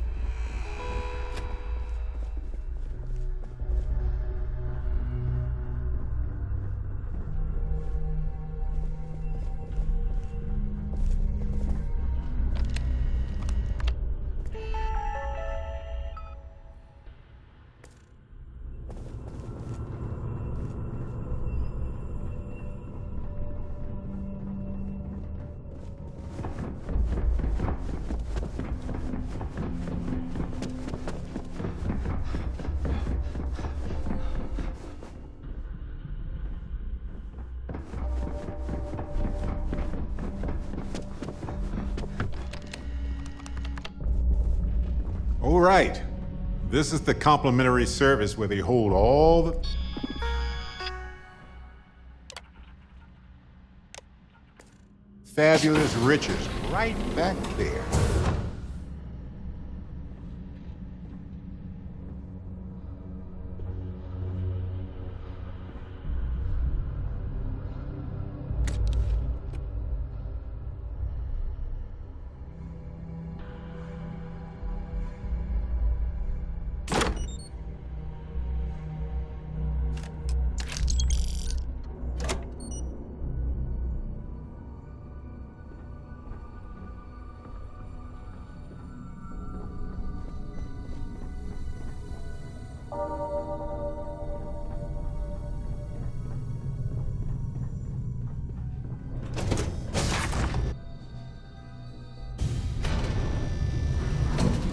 All right. This is the complimentary service where they hold all the... fabulous riches right back there.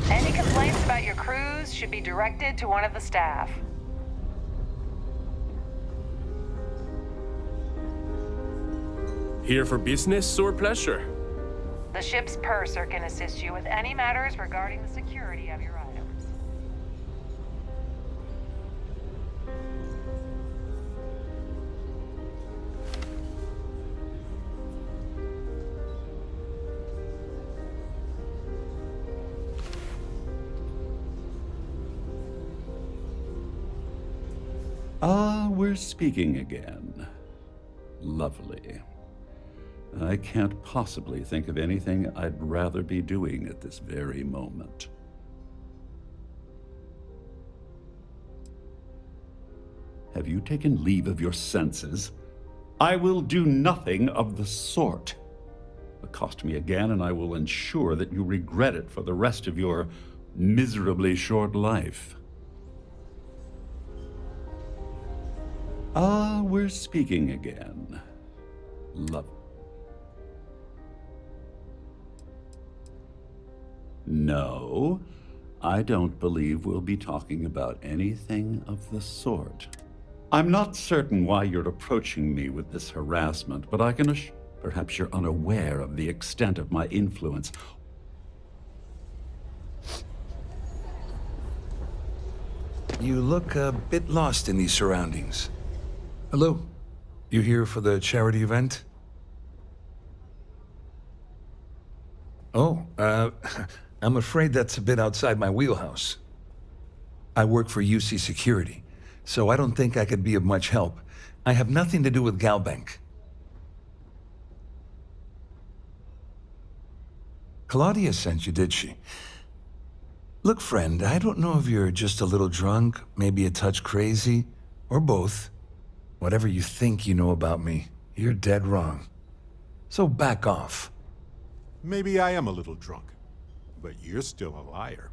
Any complaints about your cruise should be directed to one of the staff. Here for business or pleasure? The ship's purser can assist you with any matters regarding the security of your items. Ah, we're speaking again. Lovely. I can't possibly think of anything I'd rather be doing at this very moment. Have you taken leave of your senses? I will do nothing of the sort. Accost me again, and I will ensure that you regret it for the rest of your miserably short life. Ah, we're speaking again. Love. No, I don't believe we'll be talking about anything of the sort. I'm not certain why you're approaching me with this harassment, but I can perhaps you're unaware of the extent of my influence. You look a bit lost in these surroundings. Hello? You here for the charity event? Oh, I'm afraid that's a bit outside my wheelhouse. I work for UC Security, so I don't think I could be of much help. I have nothing to do with Galbank. Claudia sent you, did she? Look, friend, I don't know if you're just a little drunk, maybe a touch crazy, or both. Whatever you think you know about me, you're dead wrong. So back off. Maybe I am a little drunk, but you're still a liar.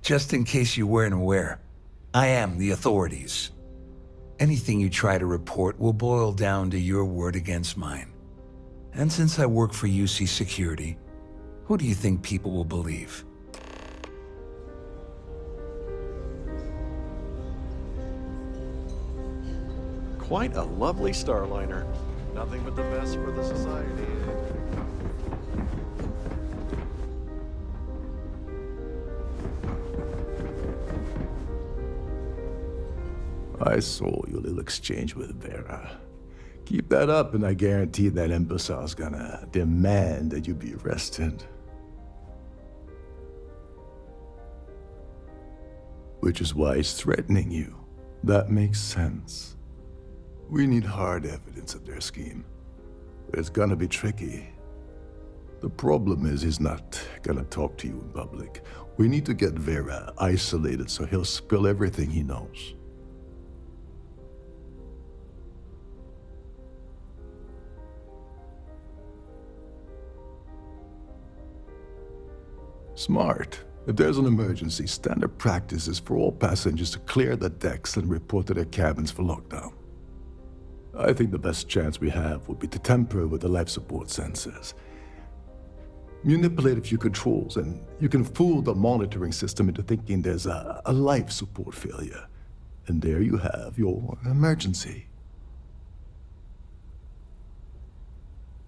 Just in case you weren't aware, I am the authorities. Anything you try to report will boil down to your word against mine. And since I work for UC Security, who do you think people will believe? Quite a lovely Starliner. Nothing but the best for the society. I saw your little exchange with Vera. Keep that up, and I guarantee that imbecile's gonna demand that you be arrested. Which is why he's threatening you. That makes sense. We need hard evidence of their scheme. It's gonna be tricky. The problem is he's not gonna talk to you in public. We need to get Vera isolated so he'll spill everything he knows. Smart. If there's an emergency, standard practice is for all passengers to clear the decks and report to their cabins for lockdown. I think the best chance we have would be to tamper with the life support sensors. Manipulate a few controls, and you can fool the monitoring system into thinking there's a life support failure. And there you have your emergency.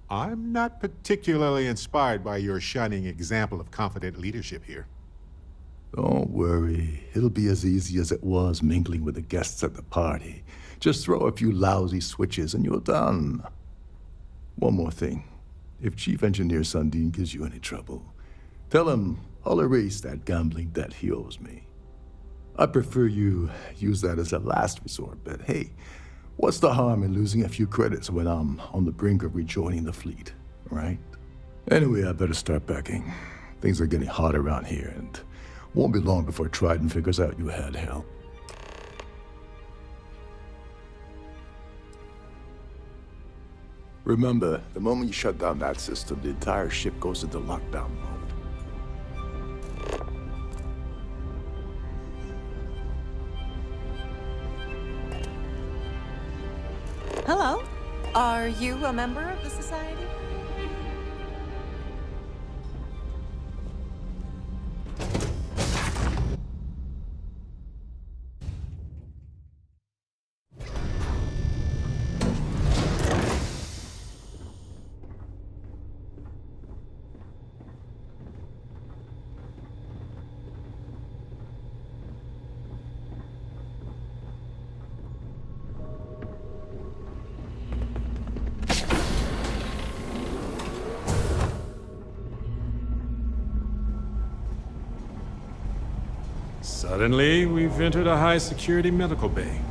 I'm not particularly inspired by your shining example of confident leadership here. Don't worry. It'll be as easy as it was mingling with the guests at the party. Just throw a few lousy switches and you're done. One more thing. If Chief Engineer Sundin gives you any trouble, tell him I'll erase that gambling debt he owes me. I prefer you use that as a last resort, but hey, what's the harm in losing a few credits when I'm on the brink of rejoining the fleet, right? Anyway, I better start packing. Things are getting hot around here, and won't be long before Trident figures out you had help. Remember, the moment you shut down that system, the entire ship goes into lockdown mode. Hello. Are you a member of the Society? Suddenly, we've entered a high-security medical bay.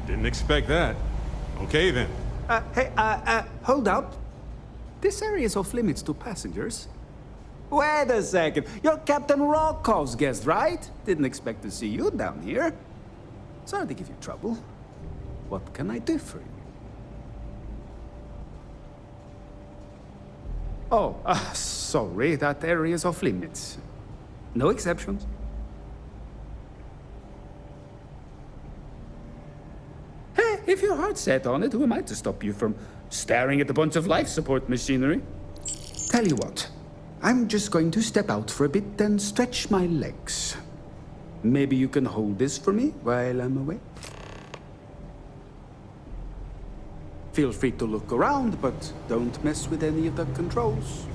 Didn't expect that. Okay, then. Hey, hold up. This area is off limits to passengers. Wait a second. You're Captain Rocko's guest, right? Didn't expect to see you down here. Sorry to give you trouble. What can I do for you? Oh, sorry. That area is off limits. No exceptions. Hey, if your heart's set on it, who am I to stop you from staring at a bunch of life support machinery? Tell you what, I'm just going to step out for a bit and stretch my legs. Maybe you can hold this for me while I'm away? Feel free to look around, but don't mess with any of the controls.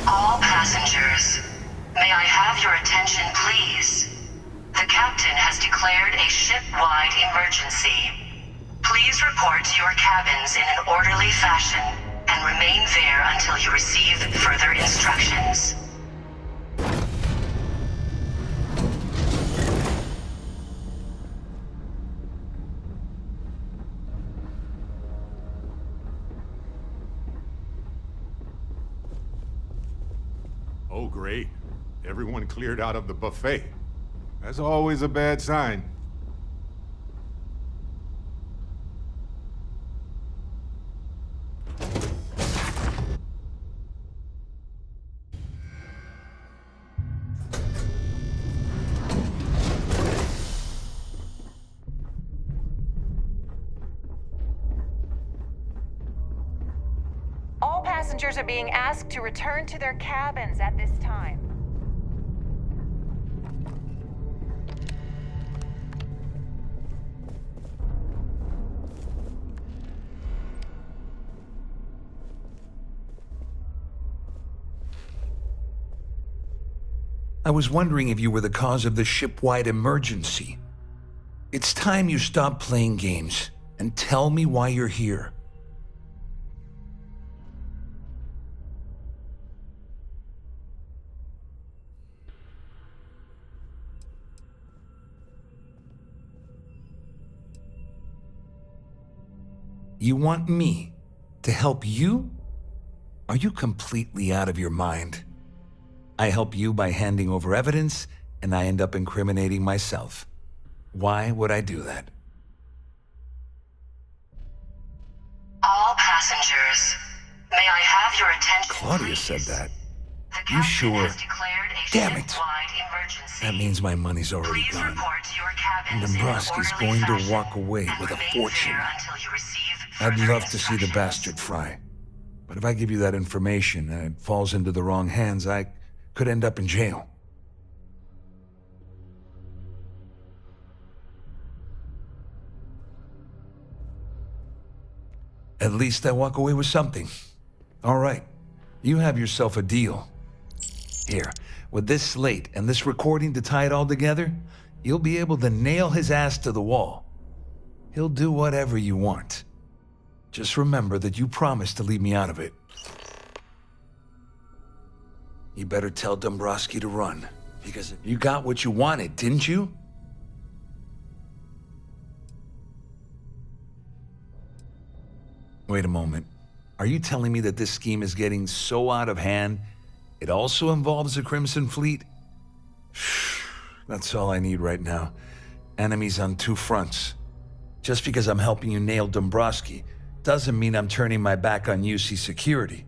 All passengers, may I have your attention, please? The captain has declared a ship-wide emergency. Please report to your cabins in an orderly fashion and remain there until you receive further instructions. Oh, great. Everyone cleared out of the buffet. That's always a bad sign. All passengers are being asked to return to their cabins at this time. I was wondering if you were the cause of the ship-wide emergency. It's time you stop playing games and tell me why you're here. You want me to help you? Are you completely out of your mind? I help you by handing over evidence, and I end up incriminating myself. Why would I do that? All passengers, may I have your attention, Claudia said that. You sure? Damn it. That means my money's already gone. And Dombrowski's going to walk away with a fortune. I'd love to see the bastard fry. But if I give you that information and it falls into the wrong hands, I could end up in jail. At least I walk away with something. All right, you have yourself a deal. Here, with this slate and this recording to tie it all together, you'll be able to nail his ass to the wall. He'll do whatever you want. Just remember that you promised to leave me out of it. You better tell Dombrowski to run, because you got what you wanted, didn't you? Wait a moment. Are you telling me that this scheme is getting so out of hand, it also involves the Crimson Fleet? That's all I need right now. Enemies on two fronts. Just because I'm helping you nail Dombrowski doesn't mean I'm turning my back on UC security.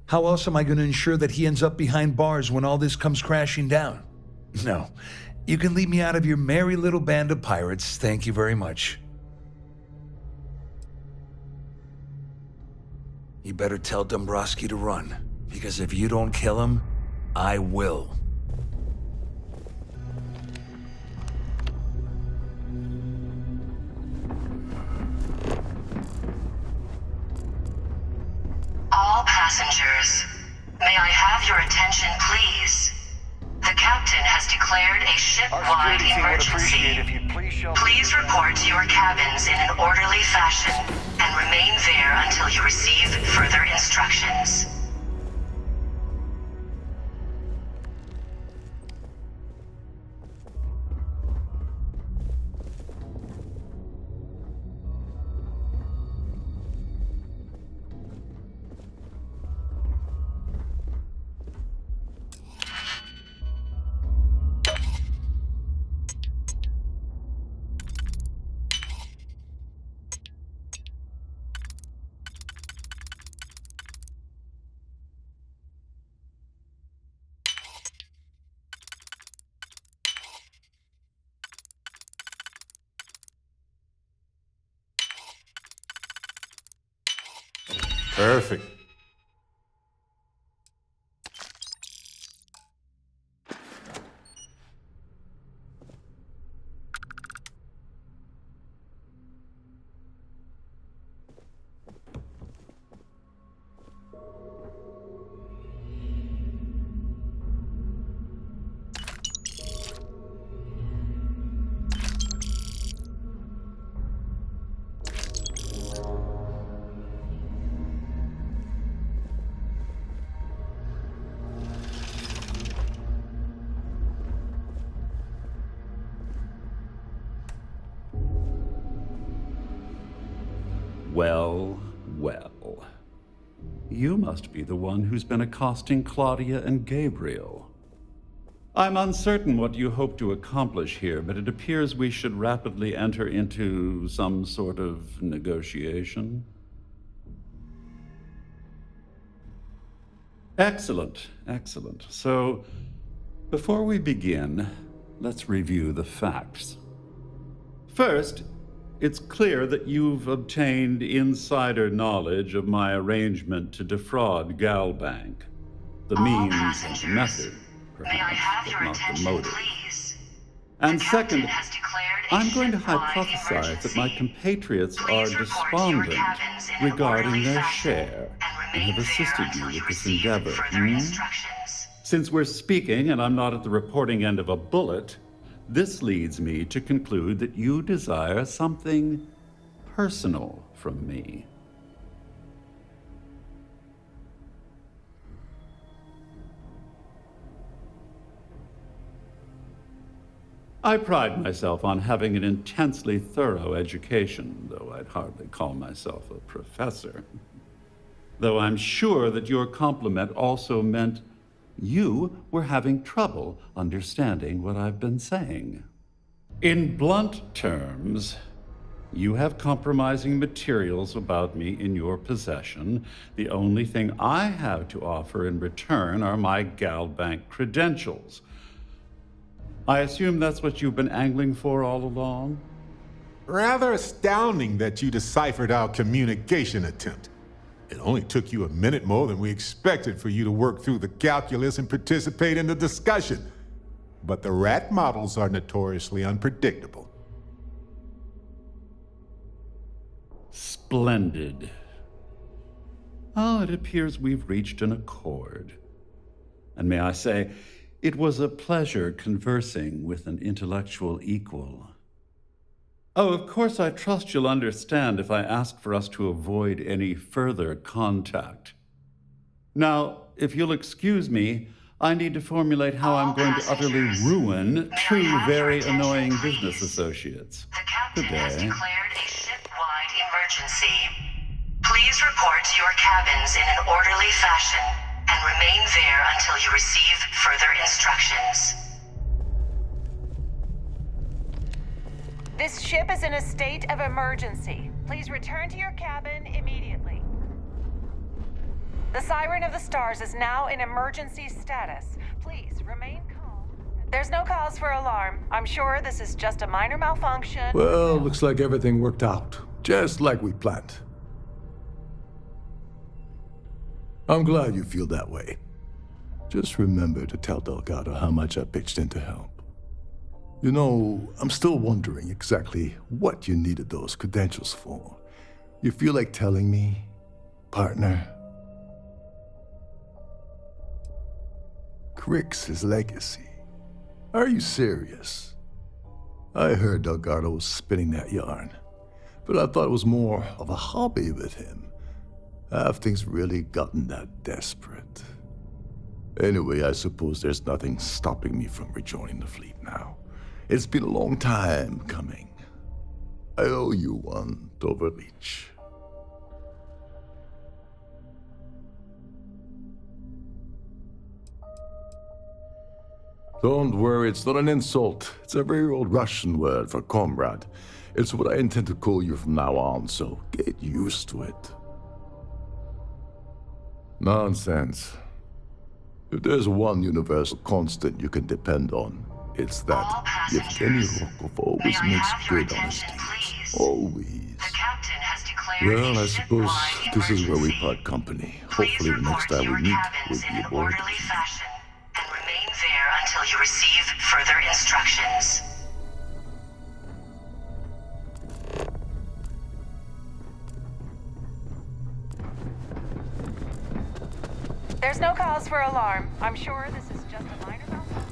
How else am I going to ensure that he ends up behind bars when all this comes crashing down? No, you can leave me out of your merry little band of pirates, thank you very much. You better tell Dombrowski to run, Because if you don't kill him, I will. All passengers, may I have your attention, please? The captain has declared a ship-wide emergency. Please report to your cabins in an orderly fashion and remain there until you receive further instructions. Perfect. Well, well. You must be the one who's been accosting Claudia and Gabriel. I'm uncertain what you hope to accomplish here, but it appears we should rapidly enter into some sort of negotiation. Excellent, excellent. So, before we begin, let's review the facts. First, it's clear that you've obtained insider knowledge of my arrangement to defraud Galbank. The means and the method, perhaps, but not the motive. And second, I'm going to hypothesize that my compatriots are despondent regarding their share and have assisted you with this endeavor. Since we're speaking and I'm not at the reporting end of a bullet, this leads me to conclude that you desire something personal from me. I pride myself on having an intensely thorough education, though I'd hardly call myself a professor. Though I'm sure that your compliment also meant you were having trouble understanding what I've been saying. In blunt terms, you have compromising materials about me in your possession. The only thing I have to offer in return are my Galbank credentials. I assume that's what you've been angling for all along? Rather astounding that you deciphered our communication attempt. It only took you a minute more than we expected for you to work through the calculus and participate in the discussion. But the rat models are notoriously unpredictable. Splendid. Oh, it appears we've reached an accord. And may I say, it was a pleasure conversing with an intellectual equal. Oh, of course, I trust you'll understand if I ask for us to avoid any further contact. Now, if you'll excuse me, I need to formulate how I'm going to utterly ruin two very annoying business associates. The captain has Today. declared a ship-wide emergency. Please report to your cabins in an orderly fashion and remain there until you receive further instructions. This ship is in a state of emergency. Please return to your cabin immediately. The Siren of the Stars is now in emergency status. Please remain calm. There's no cause for alarm. I'm sure this is just a minor malfunction. Well, looks like everything worked out, just like we planned. I'm glad you feel that way. Just remember to tell Delgado how much I pitched in to help. You know, I'm still wondering exactly what you needed those credentials for. You feel like telling me, partner? Crix's legacy. Are you serious? I heard Delgado was spinning that yarn, but I thought it was more of a hobby with him. Have things really gotten that desperate? Anyway, I suppose there's nothing stopping me from rejoining the fleet now. It's been a long time coming. I owe you one, Overreach. Don't worry, it's not an insult. It's a very old Russian word for comrade. It's what I intend to call you from now on, so get used to it. Nonsense. If there's one universal constant you can depend on, it's that Yevgeny Rokov always makes good on his deeds. Always. Well, I suppose this is where we part company. Hopefully the next time we meet, we'll be aboard. Remain there until you receive further instructions. There's no cause for alarm. I'm sure this is just a minor malfunction.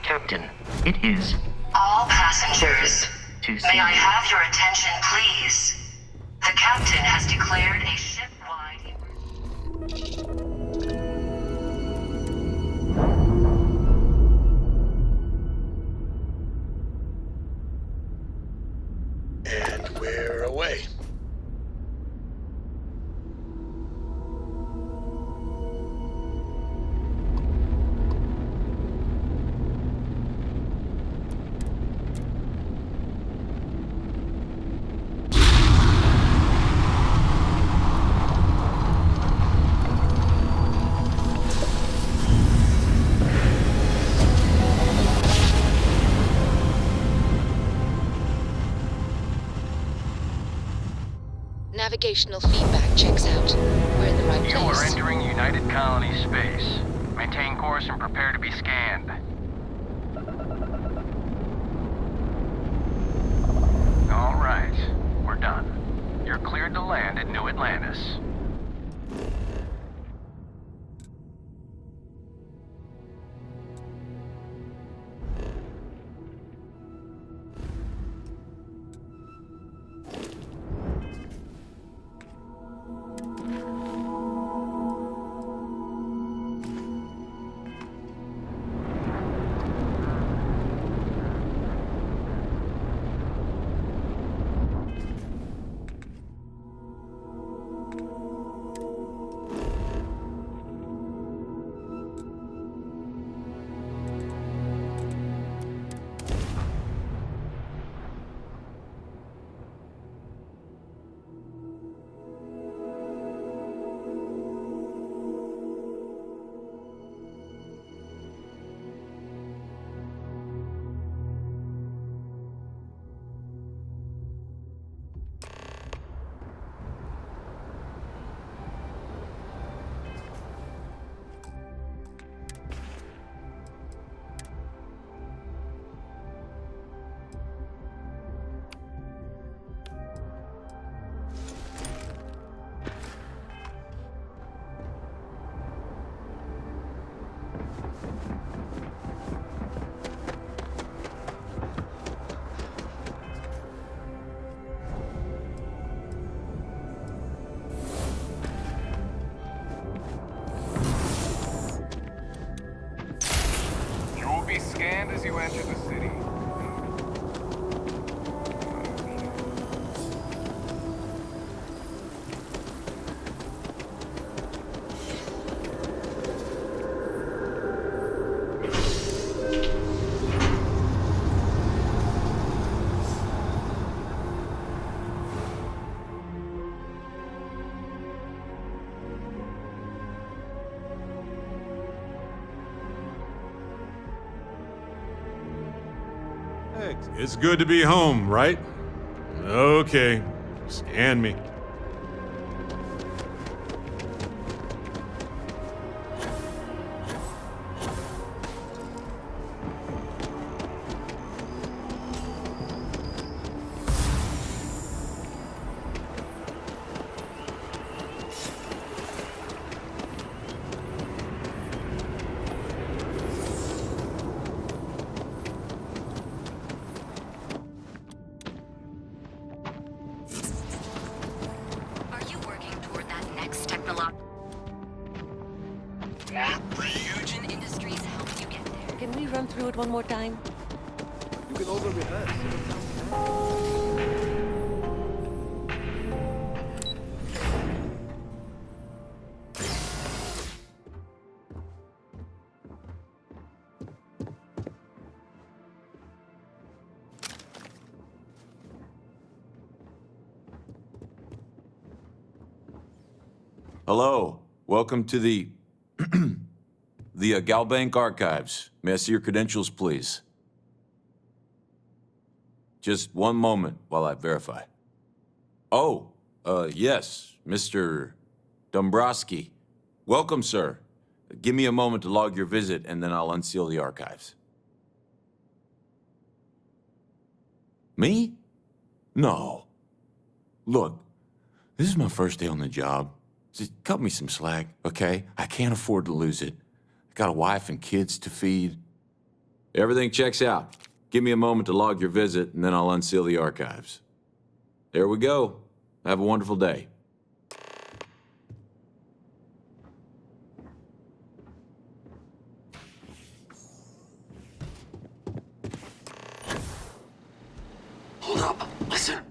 Captain, it is. All passengers, To may I have your attention, please? The captain has declared a ship-wide And we're away. Navigational feedback checks out. We're in the right place. You are entering United Colony space. Maintain course and prepare to be scanned. All right, we're done. You're cleared to land at New Atlantis. It's good to be home, right? Okay. Scan me. Are you working toward that next technological? Fusion Industries help you get there. Can we run through it one more time? You can over rehearse. Hello. Welcome to the Galbank Archives. May I see your credentials, please? Just one moment while I verify. Oh, yes, Mr. Dombrowski. Welcome, sir. Give me a moment to log your visit, and then I'll unseal the archives. Me? No. Look, this is my first day on the job. Just cut me some slack, okay? I can't afford to lose it. I got a wife and kids to feed. Everything checks out. Give me a moment to log your visit, and then I'll unseal the archives. There we go. Have a wonderful day. Hold up. Listen.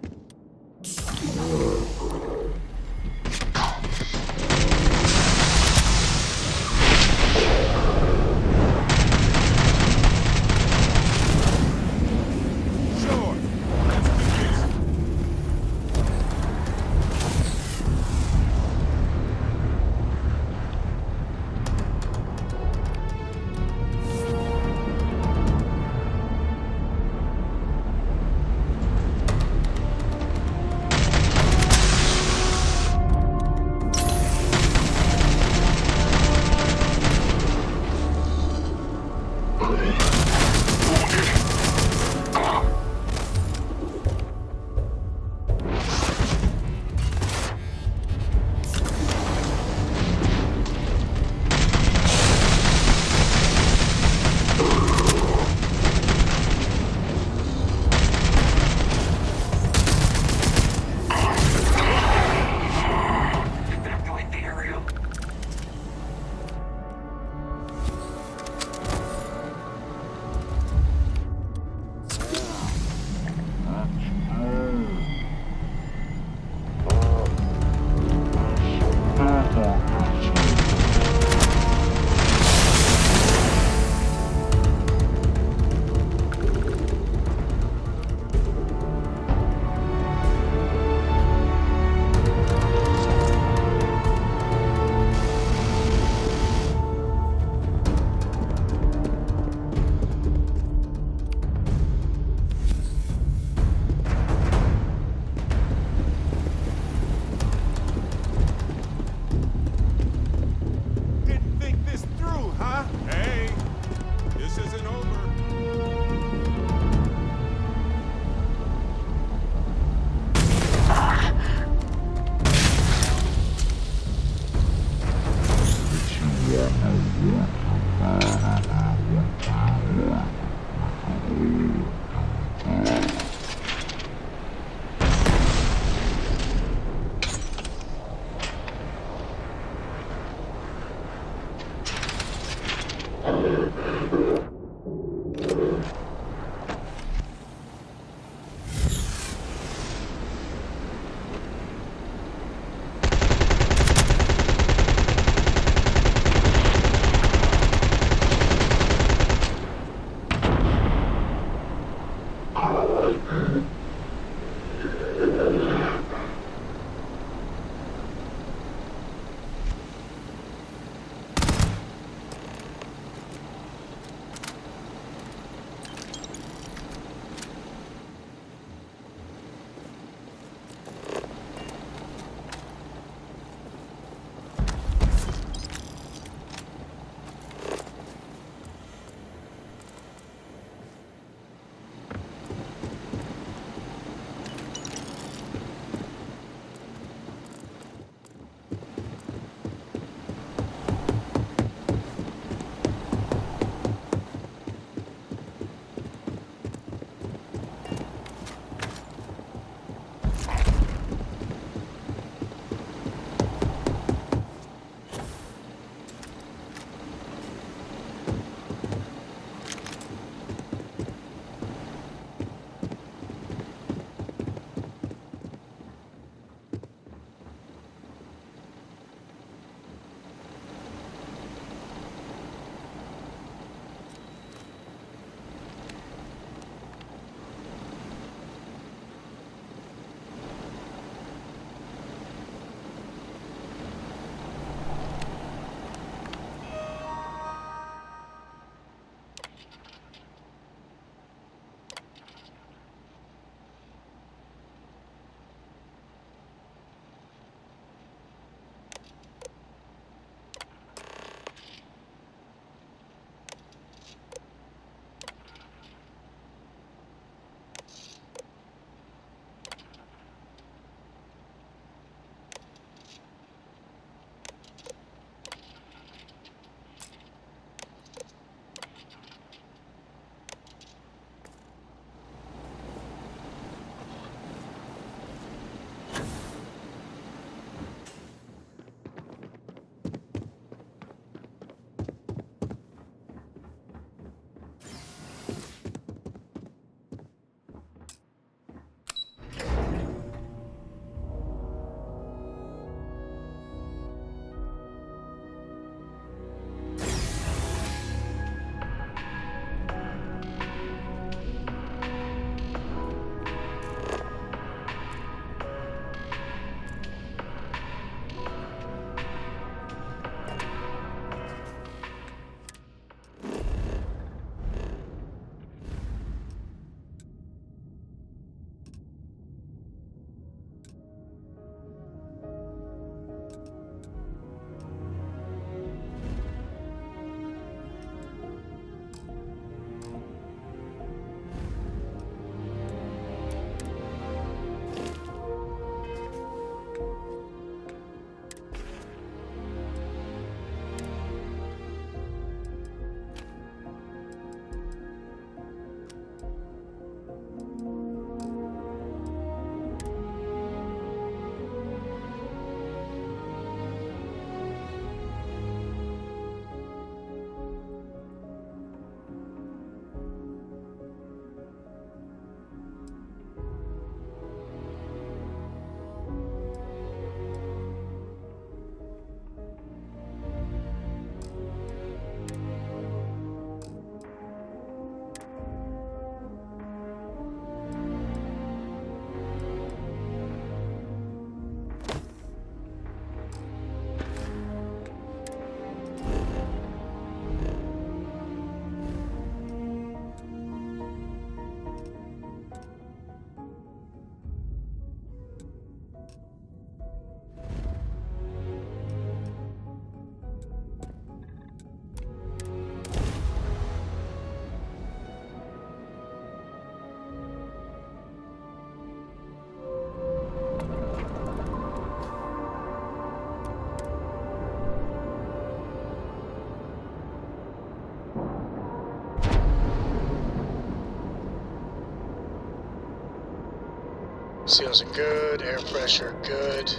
Seals are good, air pressure good.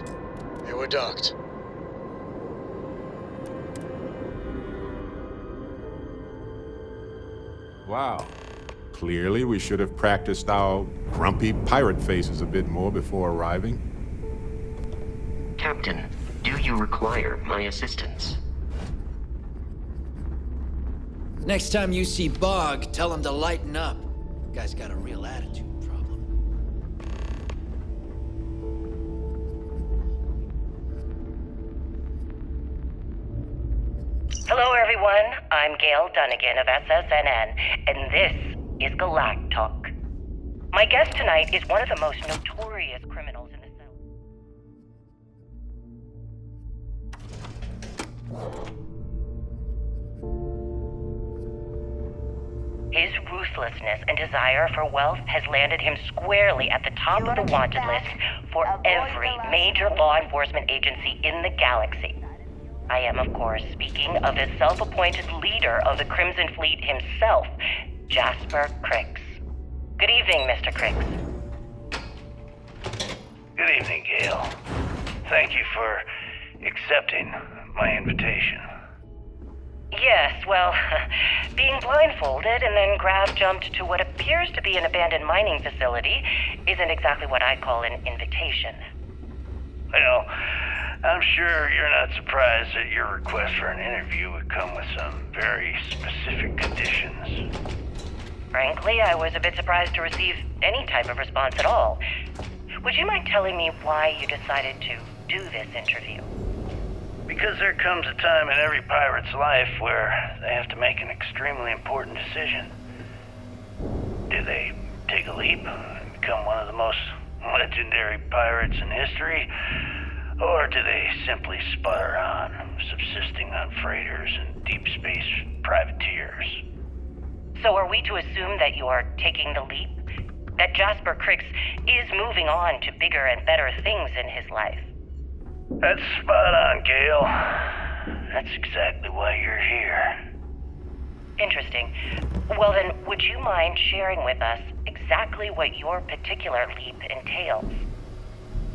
Hey, we're docked. Wow. Clearly, we should have practiced our grumpy pirate faces a bit more before arriving. Captain, do you require my assistance? Next time you see Bog, tell him to lighten up. Guy's got a real attitude problem. Hello, everyone. I'm Gail Dunnigan of SSNN, and this is Galactic Talk. My guest tonight is one of the most notorious criminals in the cell. His ruthlessness and desire for wealth has landed him squarely at the top of the wanted list for every major law enforcement agency in the galaxy. I am, of course, speaking of the self-appointed leader of the Crimson Fleet himself, Jasper Cricks. Good evening, Mr. Cricks. Good evening, Gail. Thank you for accepting my invitation. Yes, well, being blindfolded and then grav-jumped to what appears to be an abandoned mining facility isn't exactly what I call an invitation. Well, I'm sure you're not surprised that your request for an interview would come with some very specific conditions. Frankly, I was a bit surprised to receive any type of response at all. Would you mind telling me why you decided to do this interview? Because there comes a time in every pirate's life where they have to make an extremely important decision. Do they take a leap and become one of the most legendary pirates in history? Or do they simply sputter on, subsisting on freighters and deep space privateers? So are we to assume that you are taking the leap? That Jasper Cricks is moving on to bigger and better things in his life? That's spot on, Gail. That's exactly why you're here. Interesting. Well then, would you mind sharing with us exactly what your particular leap entails?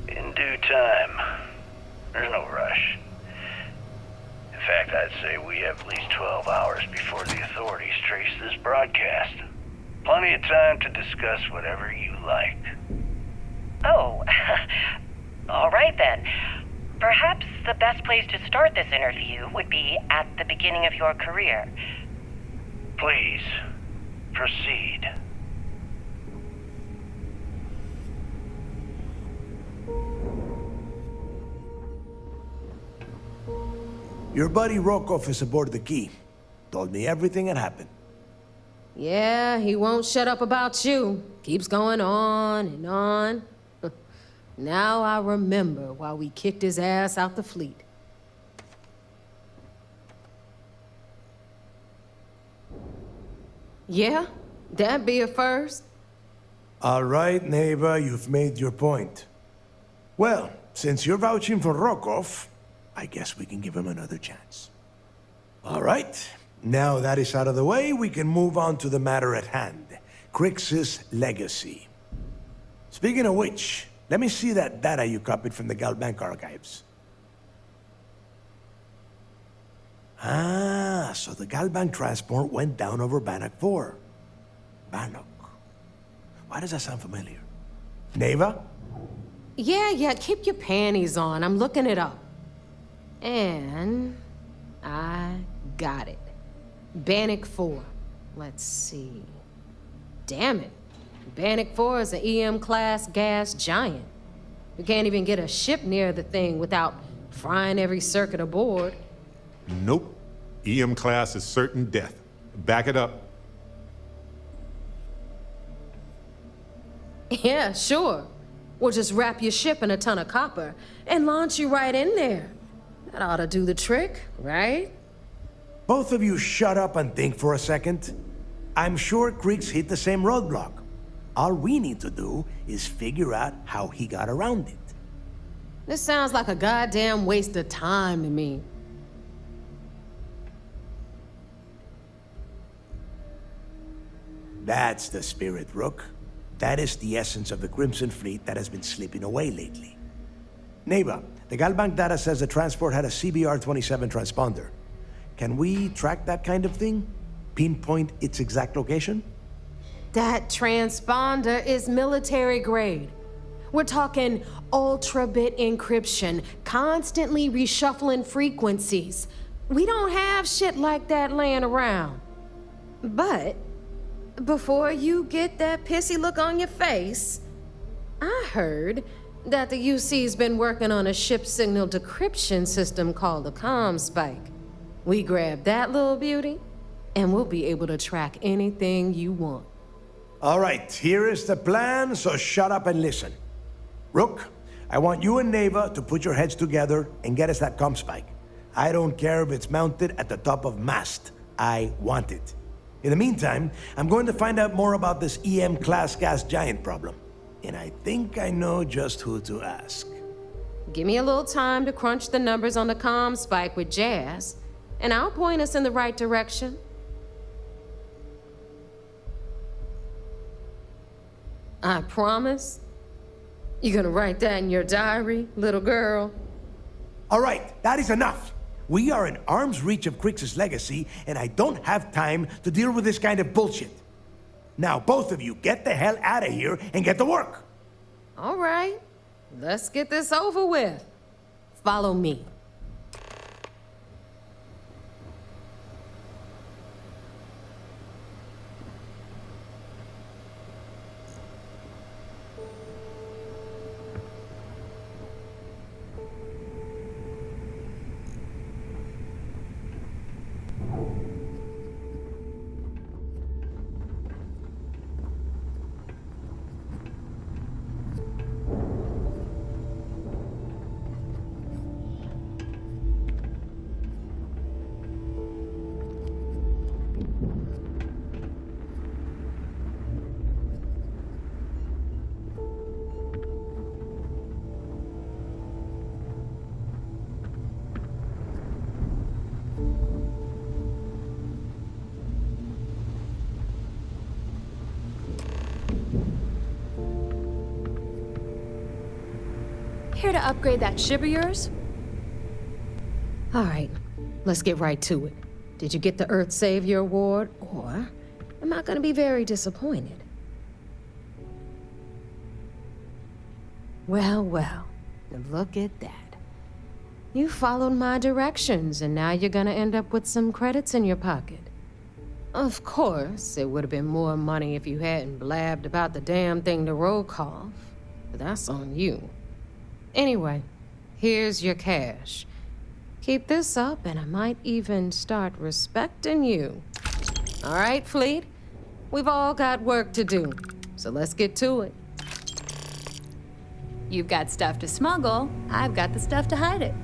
In due time. There's no rush. In fact, I'd say we have at least 12 hours before the authorities trace this broadcast. Plenty of time to discuss whatever you like. Oh, all right then. Perhaps the best place to start this interview would be at the beginning of your career. Please, proceed. Your buddy Rokov is aboard the Key. Told me everything that happened. Yeah, he won't shut up about you. Keeps going on and on. Now I remember why we kicked his ass out the fleet. Yeah? That'd be a first. All right, neighbor, you've made your point. Well, since you're vouching for Rokov, I guess we can give him another chance. All right, now that is out of the way, we can move on to the matter at hand. Crix's legacy. Speaking of which, let me see that data you copied from the Galbank archives. Ah, so the Galbank transport went down over Bannock 4. Bannock. Why does that sound familiar? Neva? Yeah, keep your panties on. I'm looking it up. And I got it. Bannock 4. Let's see. Damn it. Bannock 4 is an EM-class gas giant. You can't even get a ship near the thing without frying every circuit aboard. Nope. EM class is certain death. Back it up. Yeah, sure. We'll just wrap your ship in a ton of copper and launch you right in there. That ought to do the trick, right? Both of you shut up and think for a second. I'm sure Creeks hit the same roadblock. All we need to do is figure out how he got around it. This sounds like a goddamn waste of time to me. That's the spirit, Rook. That is the essence of the Crimson Fleet that has been slipping away lately. Neighbor, the Galbank data says the transport had a CBR-27 transponder. Can we track that kind of thing? Pinpoint its exact location? That transponder is military grade. We're talking ultra-bit encryption, constantly reshuffling frequencies. We don't have shit like that laying around. But before you get that pissy look on your face, I heard that the UC's been working on a ship signal decryption system called the CommSpike. We grab that little beauty, and we'll be able to track anything you want. All right, here is the plan, so shut up and listen. Rook, I want you and Neva to put your heads together and get us that CommSpike. I don't care if it's mounted at the top of mast. I want it. In the meantime, I'm going to find out more about this EM-class gas giant problem. And I think I know just who to ask. Give me a little time to crunch the numbers on the CommSpike with Jazz, and I'll point us in the right direction. I promise. You gonna write that in your diary, little girl? All right, that is enough. We are in arm's reach of Crix's legacy, and I don't have time to deal with this kind of bullshit. Now, both of you, get the hell out of here and get to work. All right, let's get this over with. Follow me. Here to upgrade that ship of yours? All right, let's get right to it. Did you get the Earth Savior Award, or am I gonna be very disappointed? Well, look at that. You followed my directions, and now you're gonna end up with some credits in your pocket. Of course, it would have been more money if you hadn't blabbed about the damn thing to roll call, but that's on you. Anyway, here's your cash. Keep this up, and I might even start respecting you. All right, Fleet? We've all got work to do, so let's get to it. You've got stuff to smuggle. I've got the stuff to hide it.